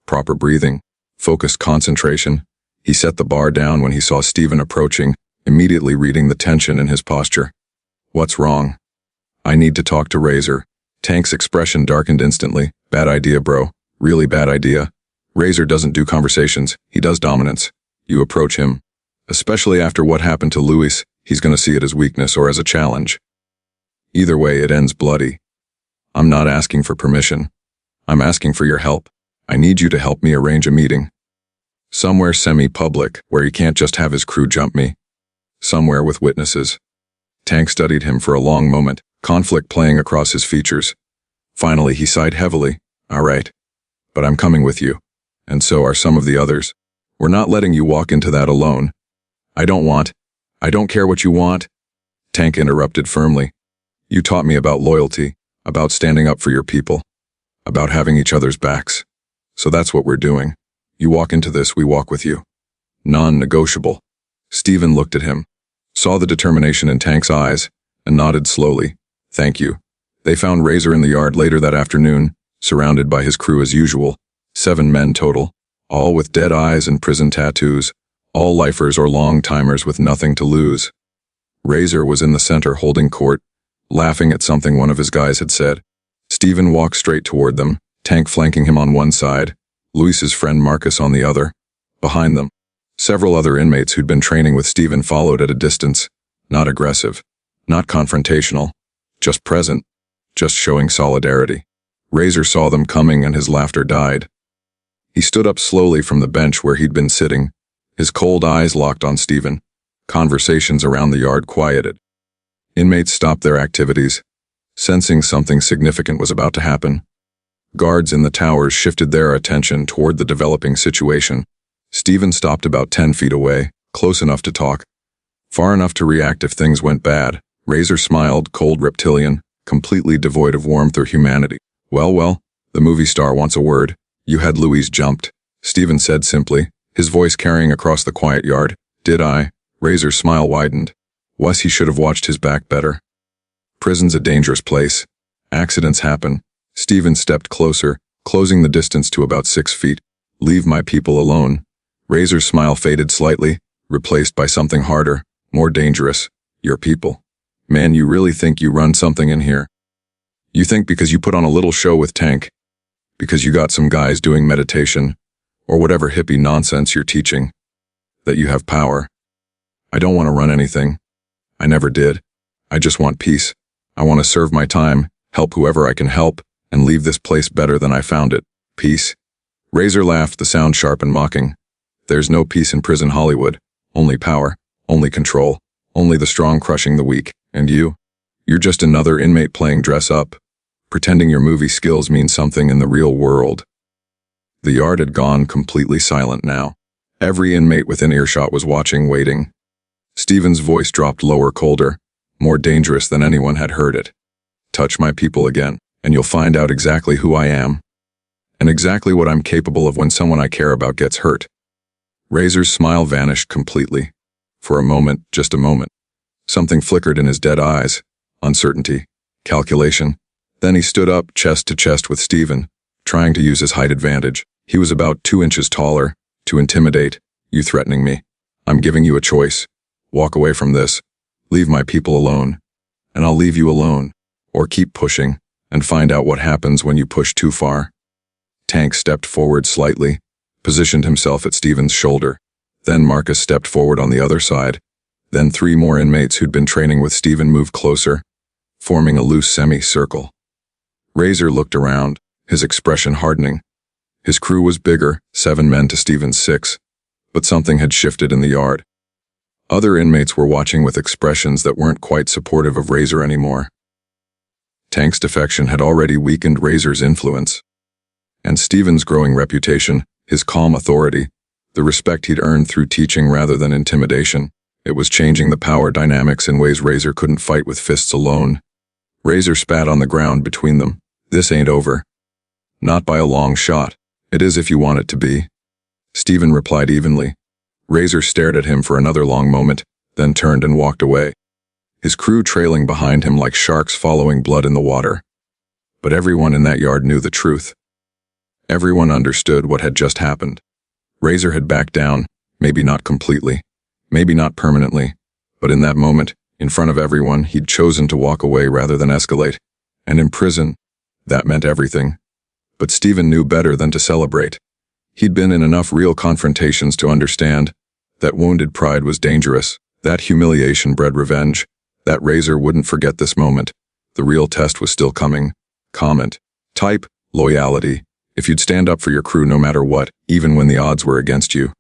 [SPEAKER 1] proper breathing, focused concentration. He set the bar down when he saw Steven approaching, immediately reading the tension in his posture. "What's wrong?" "I need to talk to Razor." Tank's expression darkened instantly. "Bad idea, bro. Really bad idea. Razor doesn't do conversations, he does dominance. You approach him. Especially after what happened to Luis, he's going to see it as weakness or as a challenge. Either way, it ends bloody. I'm not asking for permission. I'm asking for your help. I need you to help me arrange a meeting. Somewhere semi-public, where he can't just have his crew jump me. Somewhere with witnesses." Tank studied him for a long moment, conflict playing across his features. Finally, he sighed heavily. "All right. But I'm coming with you. And so are some of the others. We're not letting you walk into that alone." I don't care what you want," Tank interrupted firmly. "You taught me about loyalty, about standing up for your people, about having each other's backs. So that's what we're doing. You walk into this, we walk with you. Non-negotiable." Steven looked at him, saw the determination in Tank's eyes, and nodded slowly. "Thank you." They found Razor in the yard later that afternoon, surrounded by his crew as usual. 7 men total, all with dead eyes and prison tattoos, all lifers or long-timers with nothing to lose. Razor was in the center holding court, laughing at something one of his guys had said. Steven walked straight toward them, Tank flanking him on one side, Luis's friend Marcus on the other. Behind them, several other inmates who'd been training with Steven followed at a distance, not aggressive, not confrontational, just present, just showing solidarity. Razor saw them coming and his laughter died. He stood up slowly from the bench where he'd been sitting, his cold eyes locked on Steven. Conversations around the yard quieted. Inmates stopped their activities, sensing something significant was about to happen. Guards in the towers shifted their attention toward the developing situation. Steven stopped about 10 feet away, close enough to talk, far enough to react if things went bad. Razor smiled, cold reptilian, completely devoid of warmth or humanity. Well, the movie star wants a word. You had Luis jumped," Steven said simply, his voice carrying across the quiet yard. "Did I?" Razor's smile widened. "Was he should have watched his back better. Prison's a dangerous place. Accidents happen." Steven stepped closer, closing the distance to about 6 feet. "Leave my people alone." Razor's smile faded slightly, replaced by something harder, more dangerous. "Your people. Man, you really think you run something in here? You think because you put on a little show with Tank, because you got some guys doing meditation, or whatever hippie nonsense you're teaching, that you have power? I don't want to run anything. I never did. I just want peace. I want to serve my time, help whoever I can help, and leave this place better than I found it. Peace." Razor laughed, the sound sharp and mocking. "There's no peace in prison Hollywood. Only power, only control, only the strong crushing the weak. And you're just another inmate playing dress up, pretending your movie skills mean something in the real world." The yard had gone completely silent now. Every inmate within earshot was watching, waiting. Steven's voice dropped lower, colder, more dangerous than anyone had heard it. "Touch my people again, and you'll find out exactly who I am, and exactly what I'm capable of when someone I care about gets hurt." Razor's smile vanished completely. For a moment, just a moment, something flickered in his dead eyes. Uncertainty, calculation. Then he stood up, chest to chest with Steven, trying to use his height advantage. He was about 2 inches taller, to intimidate, You threatening me? I'm giving you a choice. Walk away from this. Leave my people alone. And I'll leave you alone. Or keep pushing, and find out what happens when you push too far. Tank stepped forward slightly, positioned himself at Steven's shoulder. Then Marcus stepped forward on the other side. Then 3 more inmates who'd been training with Steven moved closer, forming a loose semicircle. Razor looked around, his expression hardening. His crew was bigger, 7 men to Steven's 6, but something had shifted in the yard. Other inmates were watching with expressions that weren't quite supportive of Razor anymore. Tank's defection had already weakened Razor's influence. And Steven's growing reputation, his calm authority, the respect he'd earned through teaching rather than intimidation, it was changing the power dynamics in ways Razor couldn't fight with fists alone. Razor spat on the ground between them. This ain't over. Not by a long shot. It is if you want it to be. Steven replied evenly. Razor stared at him for another long moment, then turned and walked away, his crew trailing behind him like sharks following blood in the water. But everyone in that yard knew the truth. Everyone understood what had just happened. Razor had backed down, maybe not completely, maybe not permanently, but in that moment, in front of everyone, he'd chosen to walk away rather than escalate. And in prison, that meant everything. But Steven knew better than to celebrate. He'd been in enough real confrontations to understand that wounded pride was dangerous, that humiliation bred revenge, that Razor wouldn't forget this moment. The real test was still coming. Comment. Type. Loyalty. If you'd stand up for your crew no matter what, even when the odds were against you.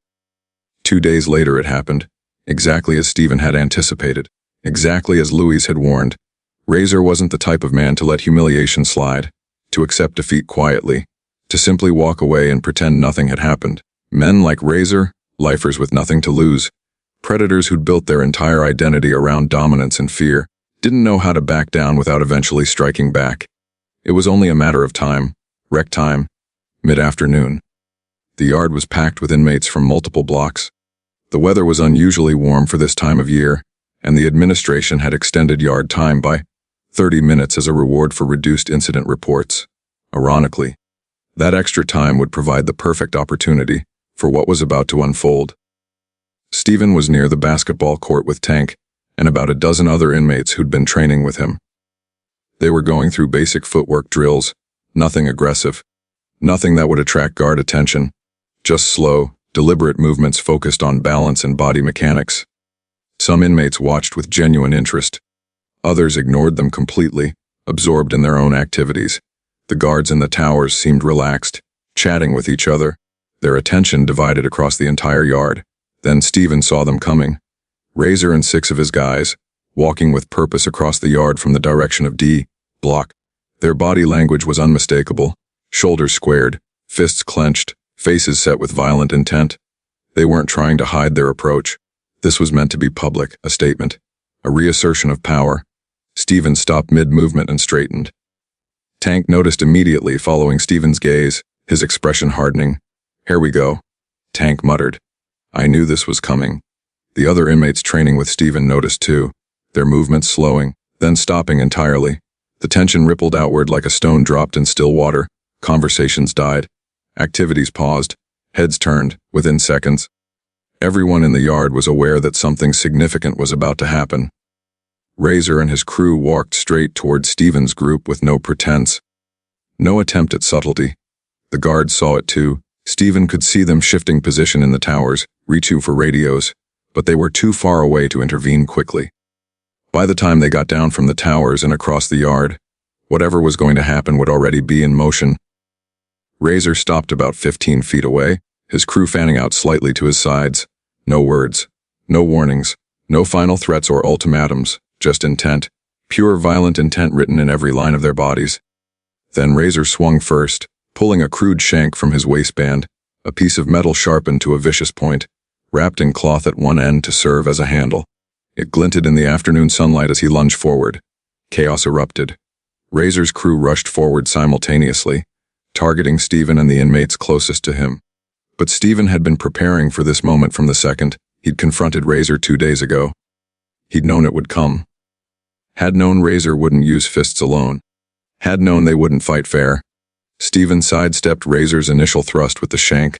[SPEAKER 1] 2 days later it happened, exactly as Steven had anticipated, exactly as Louise had warned. Razor wasn't the type of man to let humiliation slide, to accept defeat quietly, to simply walk away and pretend nothing had happened. Men like Razor, lifers with nothing to lose, predators who'd built their entire identity around dominance and fear, didn't know how to back down without eventually striking back. It was only a matter of time, rec time, mid-afternoon. The yard was packed with inmates from multiple blocks. The weather was unusually warm for this time of year, and the administration had extended yard time by 30 minutes as a reward for reduced incident reports. Ironically, that extra time would provide the perfect opportunity for what was about to unfold. Steven was near the basketball court with Tank and about a dozen other inmates who'd been training with him. They were going through basic footwork drills, nothing aggressive, nothing that would attract guard attention, just slow, deliberate movements focused on balance and body mechanics. Some inmates watched with genuine interest. Others ignored them completely, absorbed in their own activities. The guards in the towers seemed relaxed, chatting with each other, their attention divided across the entire yard. Then Steven saw them coming. Razor and 6 of his guys, walking with purpose across the yard from the direction of D block. Their body language was unmistakable, shoulders squared, fists clenched, faces set with violent intent. They weren't trying to hide their approach. This was meant to be public, a statement, a reassertion of power. Steven stopped mid-movement and straightened. Tank noticed immediately following Steven's gaze, his expression hardening. "Here we go," Tank muttered. "I knew this was coming." The other inmates training with Steven noticed too, their movements slowing, then stopping entirely. The tension rippled outward like a stone dropped in still water. Conversations died. Activities paused. Heads turned, within seconds. Everyone in the yard was aware that something significant was about to happen. Razor and his crew walked straight toward Steven's group with no pretense. No attempt at subtlety. The guards saw it too. Steven could see them shifting position in the towers, reaching for radios, but they were too far away to intervene quickly. By the time they got down from the towers and across the yard, whatever was going to happen would already be in motion. Razor stopped about 15 feet away, his crew fanning out slightly to his sides. No words, no warnings, no final threats or ultimatums, just intent, pure violent intent written in every line of their bodies. Then Razor swung first, pulling a crude shank from his waistband, a piece of metal sharpened to a vicious point, wrapped in cloth at one end to serve as a handle. It glinted in the afternoon sunlight as he lunged forward. Chaos erupted. Razor's crew rushed forward simultaneously, targeting Steven and the inmates closest to him. But Steven had been preparing for this moment from the second he'd confronted Razor 2 days ago. He'd known it would come. Had known Razor wouldn't use fists alone. Had known they wouldn't fight fair. Steven sidestepped Razor's initial thrust with the shank.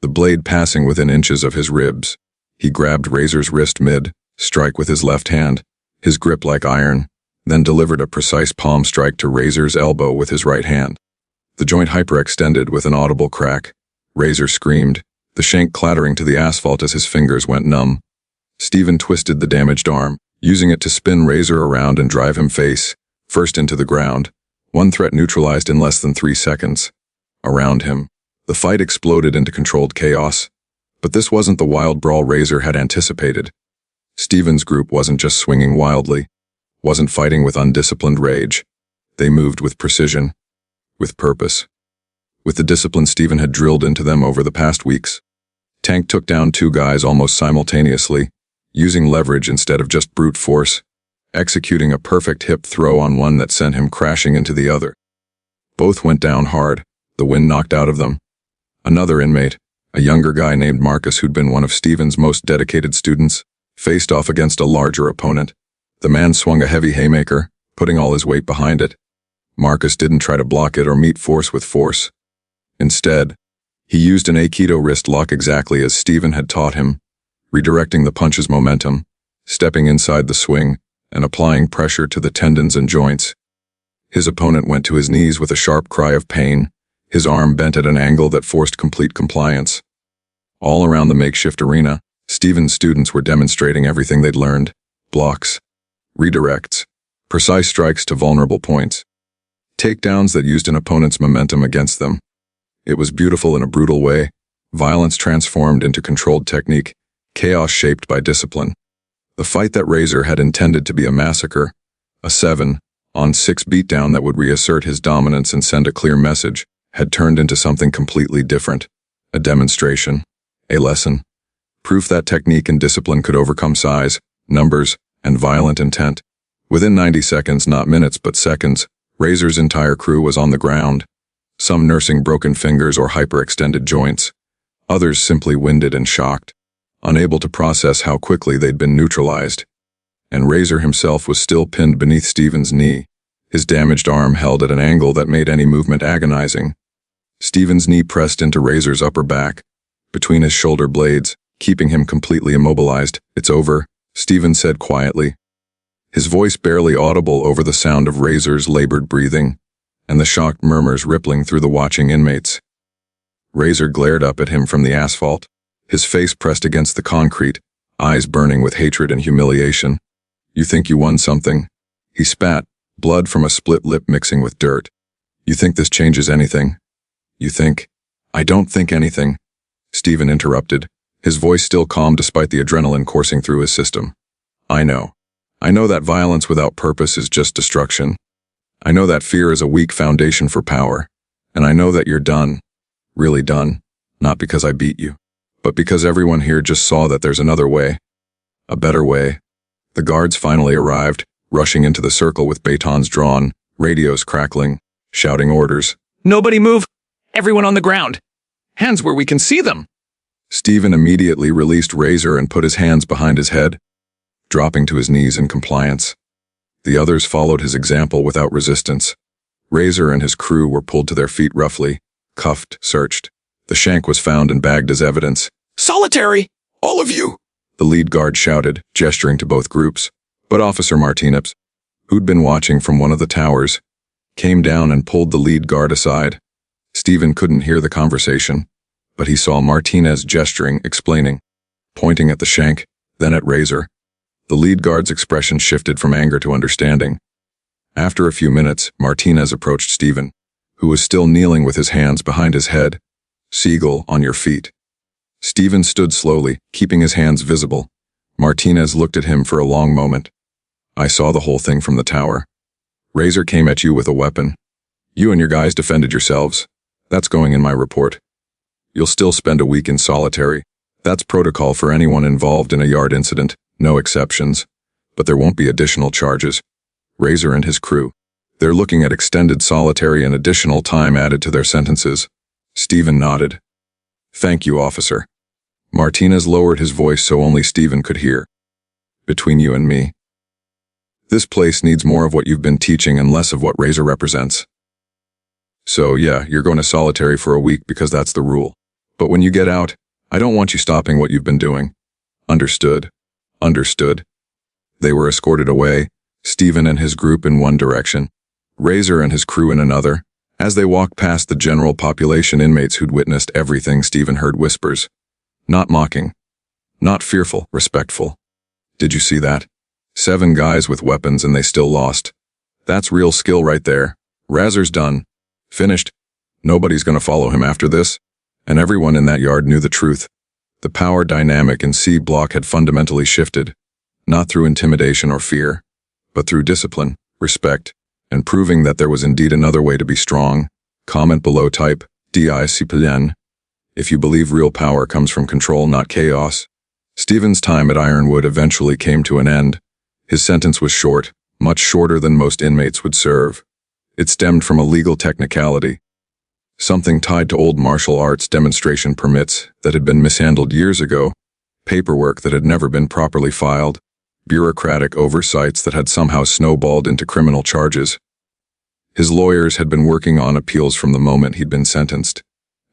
[SPEAKER 1] the blade passing within inches of his ribs. He grabbed Razor's wrist mid-strike with his left hand, his grip like iron, then delivered a precise palm strike to Razor's elbow with his right hand. The joint hyperextended with an audible crack. Razor screamed, the shank clattering to the asphalt as his fingers went numb. Steven twisted the damaged arm, using it to spin Razor around and drive him face first into the ground. One threat neutralized in less than 3 seconds. Around him, the fight exploded into controlled chaos. But this wasn't the wild brawl Razor had anticipated. Steven's group wasn't just swinging wildly, wasn't fighting with undisciplined rage. They moved with precision, with purpose, with the discipline Steven had drilled into them over the past weeks. Tank took down 2 guys almost simultaneously, using leverage instead of just brute force, executing a perfect hip throw on one that sent him crashing into the other. Both went down hard, the wind knocked out of them. Another inmate, a younger guy named Marcus who'd been one of Steven's most dedicated students, faced off against a larger opponent. The man swung a heavy haymaker, putting all his weight behind it. Marcus didn't try to block it or meet force with force. Instead, he used an Aikido wrist lock exactly as Steven had taught him, redirecting the punch's momentum, stepping inside the swing, and applying pressure to the tendons and joints. His opponent went to his knees with a sharp cry of pain, his arm bent at an angle that forced complete compliance. All around the makeshift arena, Steven's students were demonstrating everything they'd learned: blocks, redirects, precise strikes to vulnerable points, takedowns that used an opponent's momentum against them. It was beautiful in a brutal way, violence transformed into controlled technique, chaos shaped by discipline. The fight that Razor had intended to be a massacre, a 7-on-6 beatdown that would reassert his dominance and send a clear message, had turned into something completely different. A demonstration, a lesson, proof that technique and discipline could overcome size, numbers, and violent intent. Within 90 seconds, not minutes but seconds, Razor's entire crew was on the ground, some nursing broken fingers or hyperextended joints, others simply winded and shocked, unable to process how quickly they'd been neutralized. And Razor himself was still pinned beneath Steven's knee, his damaged arm held at an angle that made any movement agonizing. Steven's knee pressed into Razor's upper back, between his shoulder blades, keeping him completely immobilized. "It's over," Steven said quietly, his voice barely audible over the sound of Razor's labored breathing and the shocked murmurs rippling through the watching inmates. Razor glared up at him from the asphalt, his face pressed against the concrete, eyes burning with hatred and humiliation. "You think you won something?" He spat, blood from a split lip mixing with dirt. "You think this changes anything? You think?" "I don't think anything," Steven interrupted, his voice still calm despite the adrenaline coursing through his system. "I know. I know that violence without purpose is just destruction. I know that fear is a weak foundation for power. And I know that you're done. Really done. Not because I beat you, but because everyone here just saw that there's another way. A better way." The guards finally arrived, rushing into the circle with batons drawn, radios crackling, shouting orders.
[SPEAKER 2] Nobody move! Everyone on the ground! Hands where we can see them!
[SPEAKER 1] Steven immediately released Razor and put his hands behind his head, dropping to his knees in compliance. The others followed his example without resistance. Razor and his crew were pulled to their feet roughly, cuffed, searched. The shank was found and bagged as evidence.
[SPEAKER 2] Solitary! All of you!
[SPEAKER 1] The lead guard shouted, gesturing to both groups. But Officer Martinez, who'd been watching from one of the towers, came down and pulled the lead guard aside. Steven couldn't hear the conversation, but he saw Martinez gesturing, explaining, pointing at the shank, then at Razor. The lead guard's expression shifted from anger to understanding. After a few minutes, Martinez approached Steven, who was still kneeling with his hands behind his head. "Seagal, on your feet." Steven stood slowly, keeping his hands visible. Martinez looked at him for a long moment. "I saw the whole thing from the tower. Razor came at you with a weapon. You and your guys defended yourselves. That's going in my report. You'll still spend a week in solitary. That's protocol for anyone involved in a yard incident, no exceptions. But there won't be additional charges. Razor and his crew, they're looking at extended solitary and additional time added to their sentences." Steven nodded. "Thank you, officer." Martinez lowered his voice so only Steven could hear. "Between you and me, this place needs more of what you've been teaching and less of what Razor represents. So yeah, you're going to solitary for a week because that's the rule. But when you get out, I don't want you stopping what you've been doing. Understood? Understood. They were escorted away, Steven and his group in one direction, Razor and his crew in another. As they walked past the general population inmates who'd witnessed everything, Steven heard whispers. Not mocking. Not fearful, respectful. Did you see that? 7 guys with weapons and they still lost. That's real skill right there. Razor's done. Finished. Nobody's gonna follow him after this. And everyone in that yard knew the truth. The power dynamic in C Block had fundamentally shifted, not through intimidation or fear, but through discipline, respect, and proving that there was indeed another way to be strong. Comment below, type DESCRIPITION if you believe real power comes from control, not chaos. Steven's time at Ironwood eventually came to an end. His sentence was short, much shorter than most inmates would serve. It stemmed from a legal technicality, something tied to old martial arts demonstration permits that had been mishandled years ago, paperwork that had never been properly filed, bureaucratic oversights that had somehow snowballed into criminal charges. His lawyers had been working on appeals from the moment he'd been sentenced.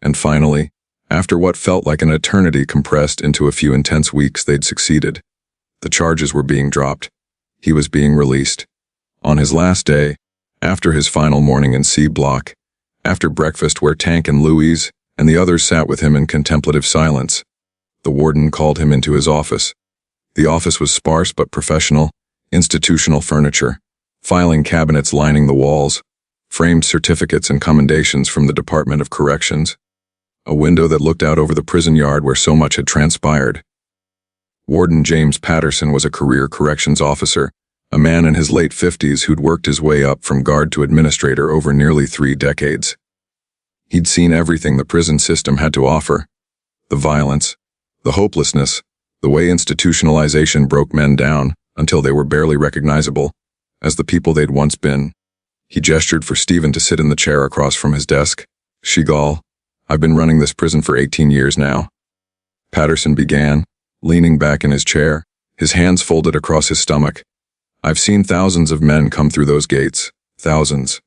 [SPEAKER 1] And finally, after what felt like an eternity compressed into a few intense weeks, they'd succeeded. The charges were being dropped. He was being released. On his last day, after his final morning in C Block, after breakfast where Tank and Louise and the others sat with him in contemplative silence, the warden called him into his office. The office was sparse but professional, institutional furniture, filing cabinets lining the walls, framed certificates and commendations from the Department of Corrections, a window that looked out over the prison yard where so much had transpired. Warden James Patterson was a career corrections officer, a man in his late 50s who'd worked his way up from guard to administrator over nearly 3 decades. He'd seen everything the prison system had to offer. The violence, the hopelessness, the way institutionalization broke men down until they were barely recognizable as the people they'd once been. He gestured for Steven to sit in the chair across from his desk. Seagal, I've been running this prison for 18 years now. Patterson began, leaning back in his chair, his hands folded across his stomach. I've seen thousands of men come through those gates. Thousands.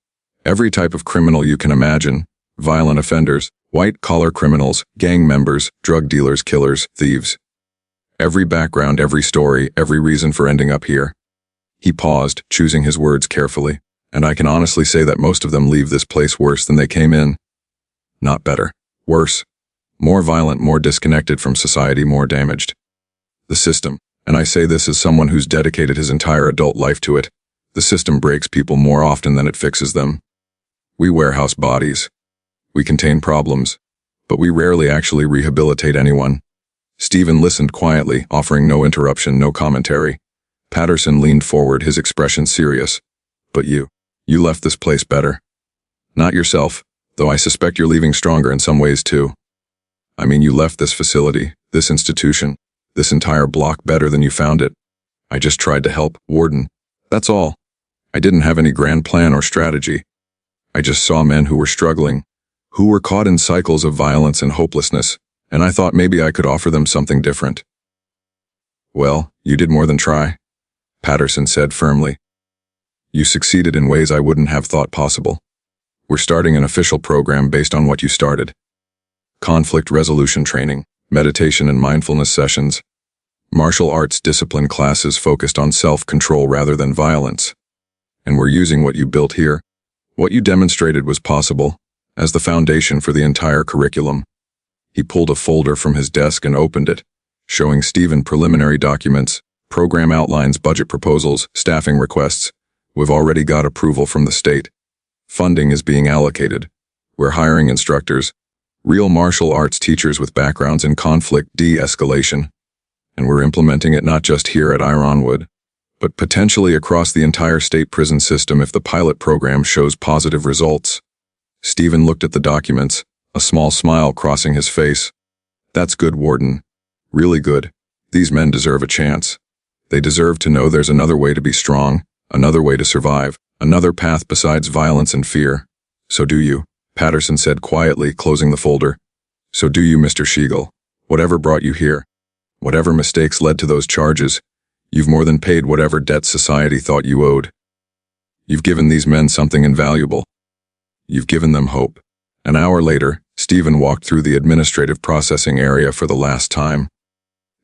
[SPEAKER 1] Every type of criminal you can imagine. Violent offenders, white-collar criminals, gang members, drug dealers, killers, thieves. Every background, every story, every reason for ending up here. He paused, choosing his words carefully, and I can honestly say that most of them leave this place worse than they came in. Not better. Worse. More violent, more disconnected from society, more damaged. The system, and I say this as someone who's dedicated his entire adult life to it, the system breaks people more often than it fixes them. We warehouse bodies. We contain problems, but we rarely actually rehabilitate anyone. Steven listened quietly, offering no interruption, no commentary. Patterson leaned forward, his expression serious. But you left this place better. Not yourself, though I suspect you're leaving stronger in some ways too. I mean, you left this facility, this institution, this entire block better than you found it. I just tried to help, Warden. That's all. I didn't have any grand plan or strategy. I just saw men who were struggling, who were caught in cycles of violence and hopelessness, and I thought maybe I could offer them something different. Well, you did more than try, Patterson said firmly. You succeeded in ways I wouldn't have thought possible. We're starting an official program based on what you started. Conflict resolution training, meditation and mindfulness sessions, martial arts discipline classes focused on self-control rather than violence. And we're using what you built here, what you demonstrated was possible, as the foundation for the entire curriculum. He pulled a folder from his desk and opened it, showing Steven preliminary documents, program outlines, budget proposals, staffing requests. We've already got approval from the state. Funding is being allocated. We're hiring instructors, real martial arts teachers with backgrounds in conflict de-escalation. And we're implementing it not just here at Ironwood, but potentially across the entire state prison system if the pilot program shows positive results. Steven looked at the documents, a small smile crossing his face. That's good, Warden. Really good. These men deserve a chance. They deserve to know there's another way to be strong, another way to survive, another path besides violence and fear. So do you, Patterson said quietly, closing the folder. So do you, Mr. Seagal. Whatever brought you here, whatever mistakes led to those charges, you've more than paid whatever debt society thought you owed. You've given these men something invaluable. You've given them hope. An hour later, Steven walked through the administrative processing area for the last time.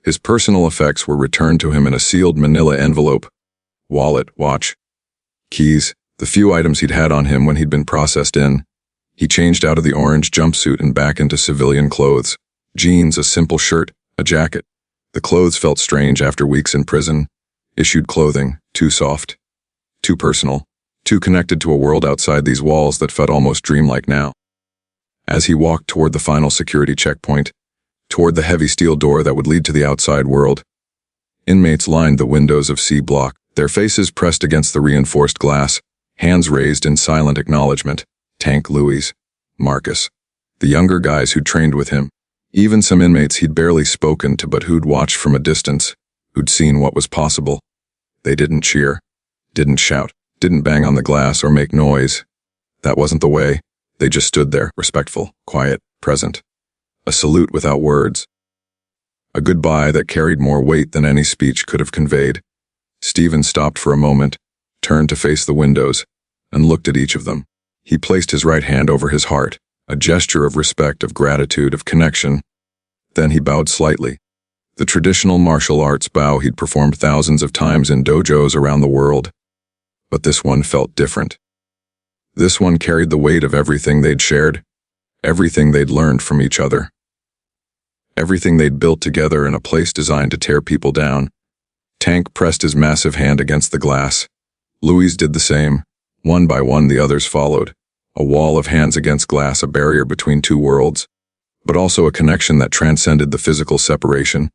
[SPEAKER 1] His personal effects were returned to him in a sealed manila envelope. Wallet, watch, keys, the few items he'd had on him when he'd been processed in. He changed out of the orange jumpsuit and back into civilian clothes. Jeans, a simple shirt, a jacket. The clothes felt strange after weeks in prison. Issued clothing, too soft, too personal, too connected to a world outside these walls that felt almost dreamlike now. As he walked toward the final security checkpoint, toward the heavy steel door that would lead to the outside world, inmates lined the windows of C Block, their faces pressed against the reinforced glass, hands raised in silent acknowledgement. Tank Louis, Marcus, the younger guys who'd trained with him, even some inmates he'd barely spoken to but who'd watched from a distance, who'd seen what was possible. They didn't cheer, didn't shout, didn't bang on the glass or make noise. That wasn't the way. They just stood there, respectful, quiet, present. A salute without words. A goodbye that carried more weight than any speech could have conveyed. Steven stopped for a moment, turned to face the windows, and looked at each of them. He placed his right hand over his heart, a gesture of respect, of gratitude, of connection. Then he bowed slightly. The traditional martial arts bow he'd performed thousands of times in dojos around the world. But this one felt different. This one carried the weight of everything they'd shared, everything they'd learned from each other, everything they'd built together in a place designed to tear people down. Tank pressed his massive hand against the glass. Louis did the same. One by one the others followed. A wall of hands against glass, a barrier between two worlds, but also a connection that transcended the physical separation.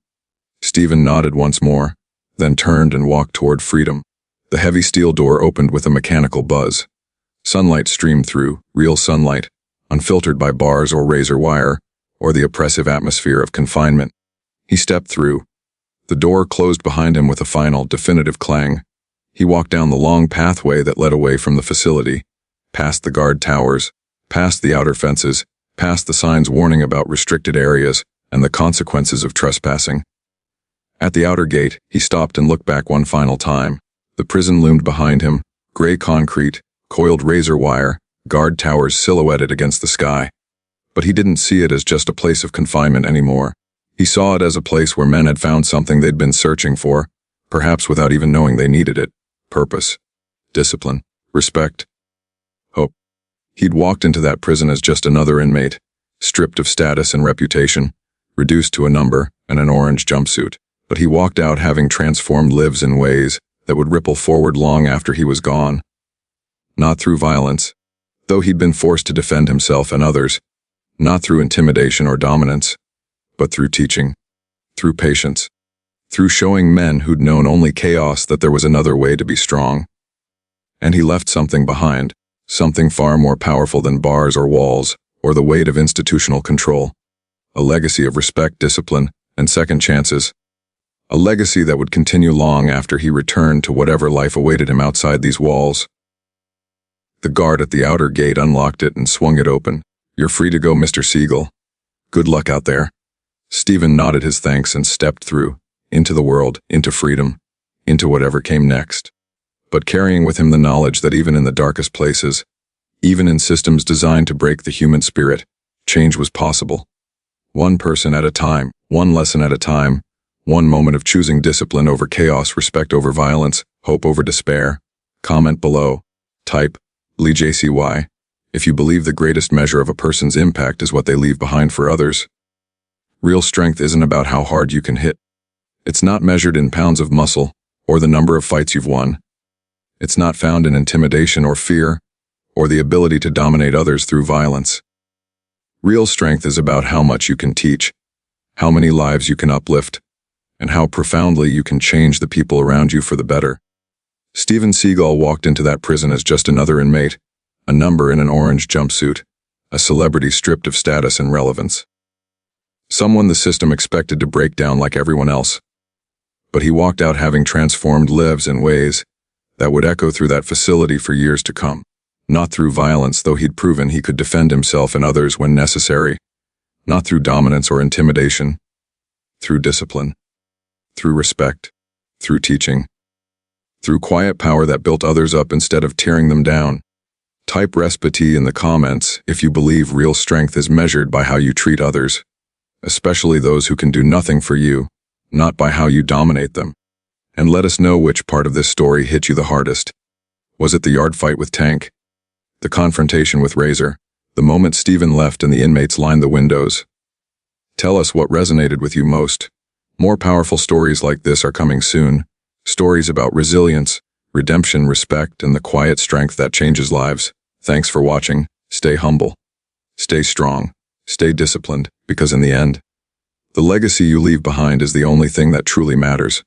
[SPEAKER 1] Steven nodded once more, then turned and walked toward freedom. The heavy steel door opened with a mechanical buzz. Sunlight streamed through, real sunlight, unfiltered by bars or razor wire, or the oppressive atmosphere of confinement. He stepped through. The door closed behind him with a final, definitive clang. He walked down the long pathway that led away from the facility, past the guard towers, past the outer fences, past the signs warning about restricted areas and the consequences of trespassing. At the outer gate, he stopped and looked back one final time. The prison loomed behind him, gray concrete, coiled razor wire, guard towers silhouetted against the sky. But he didn't see it as just a place of confinement anymore. He saw it as a place where men had found something they'd been searching for, perhaps without even knowing they needed it. Purpose, discipline, respect, hope. He'd walked into that prison as just another inmate, stripped of status and reputation, reduced to a number and an orange jumpsuit. But he walked out having transformed lives in ways that would ripple forward long after he was gone. Not through violence, though he'd been forced to defend himself and others, not through intimidation or dominance, but through teaching, through patience, through showing men who'd known only chaos that there was another way to be strong. And he left something behind, something far more powerful than bars or walls, or the weight of institutional control. A legacy of respect, discipline, and second chances. A legacy that would continue long after he returned to whatever life awaited him outside these walls. The guard at the outer gate unlocked it and swung it open. "You're free to go, Mr. Seagal. Good luck out there." Steven nodded his thanks and stepped through, into the world, into freedom, into whatever came next. But carrying with him the knowledge that even in the darkest places, even in systems designed to break the human spirit, change was possible. One person at a time, one lesson at a time, one moment of choosing discipline over chaos, respect over violence, hope over despair. Comment below. Type, LeeJCY, if you believe the greatest measure of a person's impact is what they leave behind for others. Real strength isn't about how hard you can hit. It's not measured in pounds of muscle, or the number of fights you've won. It's not found in intimidation or fear, or the ability to dominate others through violence. Real strength is about how much you can teach, how many lives you can uplift, and how profoundly you can change the people around you for the better. Steven Seagal walked into that prison as just another inmate, a number in an orange jumpsuit, a celebrity stripped of status and relevance. Someone the system expected to break down like everyone else. But he walked out having transformed lives in ways that would echo through that facility for years to come. Not through violence, though he'd proven he could defend himself and others when necessary. Not through dominance or intimidation. Through discipline. Through respect. Through teaching. Through quiet power that built others up instead of tearing them down. Type respite in the comments if you believe real strength is measured by how you treat others, especially those who can do nothing for you, not by how you dominate them. And let us know which part of this story hit you the hardest. Was it the yard fight with Tank? The confrontation with Razor? The moment Steven left and the inmates lined the windows? Tell us what resonated with you most. More powerful stories like this are coming soon. Stories about resilience, redemption, respect, and the quiet strength that changes lives. Thanks for watching. Stay humble. Stay strong. Stay disciplined, because in the end, the legacy you leave behind is the only thing that truly matters.